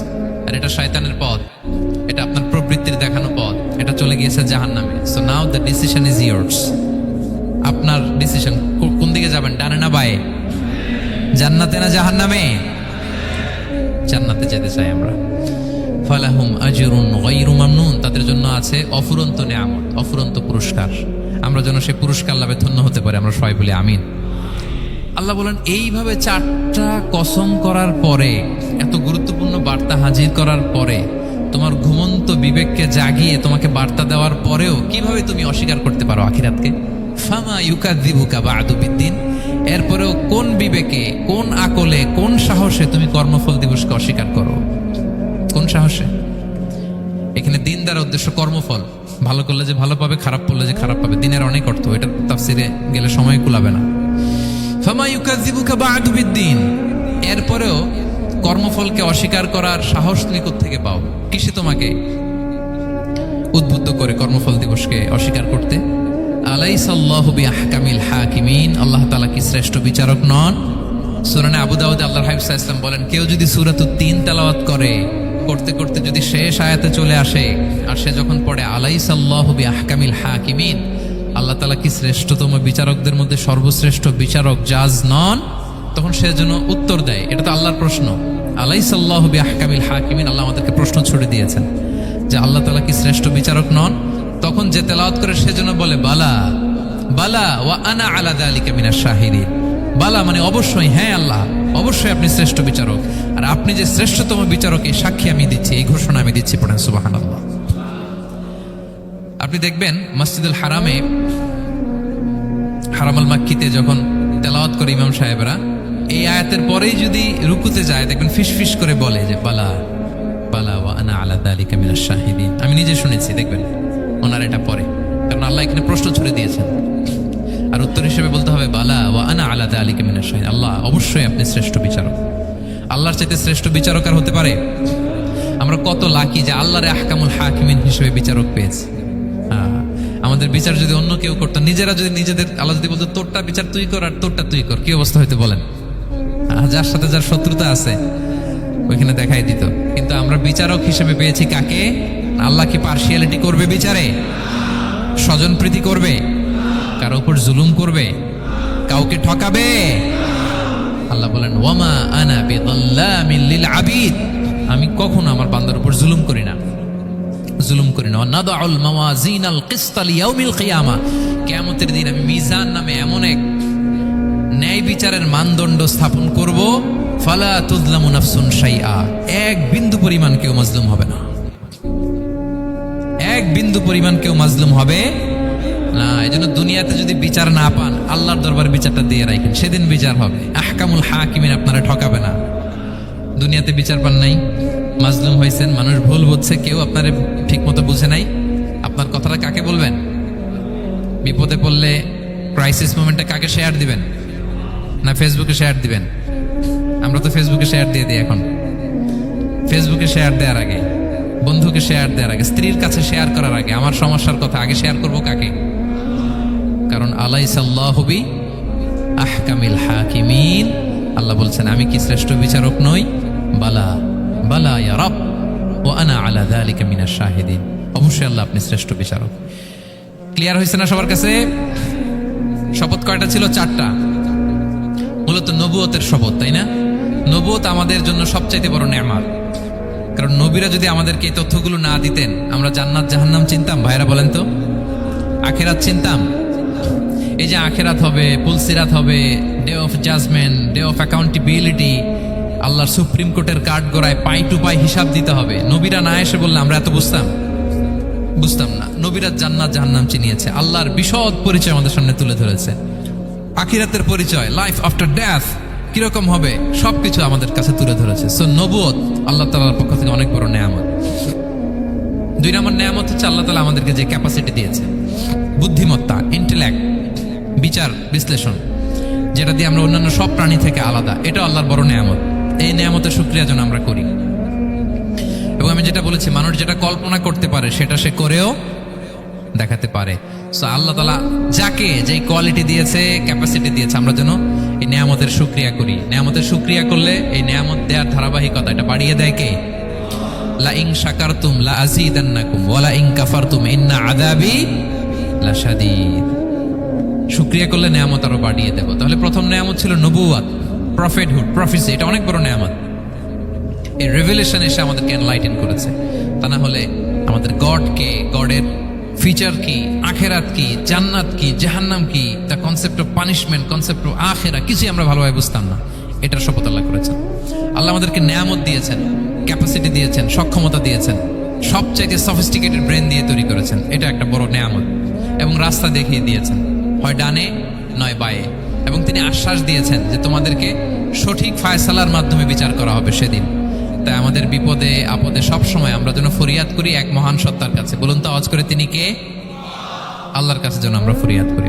আর এটা শয়তানের পথ, এটা আপনার প্রবৃত্তির দেখানো পথ, এটা চলে গিয়েছে জাহান্নামে। So now the decision is years. আপনার ডিসিশন, কোন দিকে যাবেন, ডানে না বায়ে? জান্নাতে না জাহান্নামে? জান্নাতে যেতে চাই আমরা। ফালাহুম আজরুন গায়রু মামনুন, তাদের জন্য আছে অফুরন্ত নেয়ামত, অফুরন্ত পুরস্কার। আমরা যেন সেই পুরস্কার লাভে ধন্য হতে পারি, আমরা সবাই বলি আমিন। আল্লাহ বলেন এইভাবে চারটা কসম করার পরে, এত গুরুত্বপূর্ণ বার্তা হাজির করার পরে, তোমার ঘুমন্ত বিবেককে জাগিয়ে তোমাকে বার্তা দেওয়ার পরেও কিভাবে তুমি অস্বীকার করতে পারো আখিরাতকে? ফামা ইউকাযযিবুকা বা'দু বিদ্দিন, এরপরেও কোন বিবেকে, কোন আকলে, কোন সাহসে তুমি কর্মফল দিবসকে অস্বীকার করো? কোন সাহসে? এখানে দিন দ্বারা উদ্দেশ্য কর্মফল। ভালো করলে যে ভালো পাবে, খারাপ করলে যে খারাপ পাবে, দিনের অনেক অর্থ, এটা তাফসিরে গেলে সময় কুলাবে না। ফামা ইউকাযযিবুকা বা'দু বিদ্দিন, এরপরেও কর্মফলকে অস্বীকার করার সাহস তুমি কোত্থেকে পাও? কিসে তোমাকে উদ্বুদ্ধ করে কর্মফল দিবসকে অস্বীকার করতে? আলাইসাল্লাহু বিআহকামিল হাকিমিন, আল্লাহ তাআলা কি শ্রেষ্ঠ বিচারক নন? সূরা আবু দাউদে আল্লাহর হাবিব সাল্লাল্লাহু আলাইহি ওয়াসাল্লাম বলেন, কেউ যদি সূরাতুত তিন তেলাওয়াত করে, করতে করতে যদি শেষ আয়াতে চলে আসে, আর সে যখন পড়ে আলাইসাল্লাহু বিআহকামিল হাকিমিন, আল্লাহ তাআলা কি শ্রেষ্ঠতম বিচারকদের মধ্যে সর্বশ্রেষ্ঠ বিচারক জাজ নন? তখন সে যেন উত্তর দেয়, এটা তো আল্লাহর প্রশ্ন। আলাইসাল্লাহু বিআহকামিল হাকিমিন, আল্লাহ আমাদেরকে প্রশ্ন ছুড়ে দিয়েছেন যে আল্লাহ তাআলা কি শ্রেষ্ঠ বিচারক নন? তখন যে তেলাওয়াত করে সে যেন বলে বালা বালা ওয়া আনা আলা যালিকা মিনাশ শাহিদিন। বালা মানে অবশ্যই, হ্যাঁ আল্লাহ অবশ্যই আপনি শ্রেষ্ঠ বিচারক, আর আপনি যে শ্রেষ্ঠতম বিচারক এই সাক্ষী আমি দিচ্ছি, এই ঘোষণা আমি দিচ্ছি। পড়েন সুবহানাল্লাহ। আপনি দেখবেন মসজিদুল হারামে, হারামাল মাক্কিতে যখন তেলাওয়াত করে ইমাম সাহেবরা, এই আয়াতের পরেই যদি রুকুতে যায়, দেখবেন ফিস ফিস করে বলে যে বালা বালা ওয়া আনা আলা যালিকা মিনাশ শাহিদিন। আমি নিজে শুনেছি, দেখবেন ওনার এটা পরে, কারণ আল্লাহ এখানে প্রশ্ন ছুড়ে দিয়েছেন। আর উত্তর হিসেবে বলতে হবে বালা ওয়া আনা আলা যালিকা মিনাশ শাহিদিন, আল্লাহ অবশ্যই আপনি শ্রেষ্ঠ বিচারক। আল্লাহর চাইতে শ্রেষ্ঠ বিচারক আর হতে পারে? আমরা কত লাকি যে আল্লাহর আহকামুল হাকিমিন হিসেবে বিচারক পেয়েছি। আমাদের বিচার যদি অন্য কেউ করতো, নিজেরা যদি নিজেদের, আল্লাহ যদি বলতো তোরটা বিচার তুই কর আর তোরটা তুই কর, কি অবস্থা হইতে বলেন? যার সাথে যার শত্রুতা আছে ওইখানে দেখাই দিত। কিন্তু আমরা বিচারক হিসেবে পেয়েছি কাকে? আল্লাহ কি পার্সিয়ালিটি করবে বিচারে? স্বজন প্রীতি করবে? কারো উপর জুলুম করবে? কাউকে ঠকাবে? আল্লাহ বলেন ওয়ামা আনা বিযাল্লামিল লিল আবিদ, আমি কখনো আমার বান্দার উপর জুলুম করি না, জুলুম করি না। নাদাউল মাওয়াজিনাল কিসতা লিয়াউমিল কিয়ামা, কিয়ামতের দিন আমি মিজান নামে এমন এক ন্যায় বিচারের মানদণ্ড স্থাপন করব, ফালা তুযলামু নাফসুন শাইআ, এক বিন্দু পরিমাণ কেউ মাজলুম হবে না, এক বিন্দু পরিমাণ কেউ মাজলুম হবে না। এজন্য দুনিয়াতে যদি বিচার না পান, আল্লাহর দরবারে বিচারটা দিয়ে রাখেন, সেদিন বিচার হবে। আহকামুল হাকিমিন আপনারা ঠকাবে না। দুনিয়াতে বিচার পান নাই, মাজলুম হয়েছেন, মানুষ ভুল বুঝছে, কেউ আপনারে ঠিক মতো বুঝে নাই, আপনার কথাটা কাকে বলবেন? বিপদে পড়লে ক্রাইসিস মোমেন্টে কাকে শেয়ার দিবেন? না ফেসবুকে শেয়ার দিবেন? আমরা তো ফেসবুকে শেয়ার দিয়ে দিই এখন। ফেসবুকে শেয়ার দেওয়ার আগে, বন্ধুকে শেয়ার দেওয়ার আগে, স্ত্রীর কাছে শেয়ার করার আগে আমার সমস্যার কথা আগে শেয়ার করব কাকে? কারণ আলাইসাল্লাহু বি আহকামিল হাকিমিন, আল্লাহ বলছেন আমি কি শ্রেষ্ঠ বিচারক নই? বালা বালা ইয়া রাব ওয়া আনা আলা যালিকা মিনাশ শাহিদিন, অবশ্যই আল্লাহ আপনি শ্রেষ্ঠ বিচারক। ক্লিয়ার হয়েছে না সবার কাছে? শপথ কয়টা ছিল? 4টা। মূলত নবুয়তের শপথ, তাই না? নবুয়ত আমাদের জন্য সবচাইতে বড় নেয়ামত। কারণ নবীরা যদি আমাদেরকে এই তথ্যগুলো না দিতেন, আমরা জান্নাত জাহান্নাম চিনতাম? ভাইরা বলেন তো, আখেরাত চিনতাম? এই যে আখেরাত হবে, পুলসিরাত হবে, day of judgement, day of accountability, আল্লাহর সুপ্রিম কোর্টের কাঠ গড়ায় পাই টু পাই হিসাব দিতে হবে, নবীরা না এসে বললে আমরা এত বুঝতাম না। নবীরা জান্নাত জাহান্নাম চিনিয়েছে, আল্লাহর বিশদ পরিচয় আমাদের সামনে তুলে ধরেছে, আখিরাতের পরিচয়, লাইফ আফটার ডেথ কিরকম হবে, সবকিছু আমাদের কাছে তুলে ধরেছে। সো নবুয়ত আল্লাহ তাআলার পক্ষ থেকে অনেক বড় নেয়ামত। 2 নম্বর নেয়ামত হচ্ছে আল্লাহ তাআলা আমাদেরকে যে ক্যাপাসিটি দিয়েছে, বুদ্ধিমত্তা, ইন্টেলেক্ট, বিচার বিশ্লেষণ, যেটা দিয়ে আমরা অন্যান্য সব প্রাণী থেকে আলাদা, এটা আল্লাহর বড় নেয়ামত। এই নেয়ামতের শুকরিয়া যেন আমরা করি। এবং আমি যেটা বলেছি, মানুষ যেটা কল্পনা করতে পারে সেটা সে করেও দেখাতে পারে। সো আল্লাহ তাআলা যাকে যেই কোয়ালিটি দিয়েছে, ক্যাপাসিটি দিয়েছে, আমরা যেন এই নেয়ামতের শুকরিয়া করি। নেয়ামতের শুকরিয়া করলে এই নেয়ামত দেওয়ার ধারাবাহিকতা এটা বাড়িয়ে দেয় কে? লা ইন শাকারতুম লা আযীদান্নাকুম ওয়া লা ইন কাফারতুম ইন্না আযাবি লাশাদীদ। শুকরিয়া করলে নেয়ামত আরো বাড়িয়ে দেব। তাহলে প্রথম নেয়ামত ছিল নবুয়ত, প্রফেটহুড, প্রফেসি, এটা অনেক বড় নেয়ামত। এই রেভেলেশন এসে আমাদেরকে এনলাইটেন করেছে। তা না হলে আমাদের গডকে, গডের ফিচার কি, আখেরাত কি, জান্নাত কি, জাহান্নাম কি, the concept of punishment, concept of আখেরা, কিছুই আমরা ভালোভাবে বুঝতাম না। এটার শপথ আল্লাহ করেছেন। আল্লাহ আমাদেরকে নেয়ামত দিয়েছেন, ক্যাপাসিটি দিয়েছেন, সক্ষমতা দিয়েছেন, সবচাইতে সফিস্টিকেটেড ব্রেন দিয়ে তৈরি করেছেন, এটা একটা বড় নেয়ামত। এবং রাস্তা দেখিয়ে দিয়েছেন, হয় ডানে নয় বায়ে। এবং তিনি আশ্বাস দিয়েছেন যে তোমাদেরকে সঠিক ফায়সালার মাধ্যমে বিচার করা হবে সেদিন। তাই আমাদের বিপদে আপদে সব সময় আমরা যেন ফরিয়াদ করি এক মহান সত্তার কাছে। বলুন তো আওয়াজ করে, তিনি কে? আল্লাহর কাছে যেন আমরা ফরিয়াদ করি।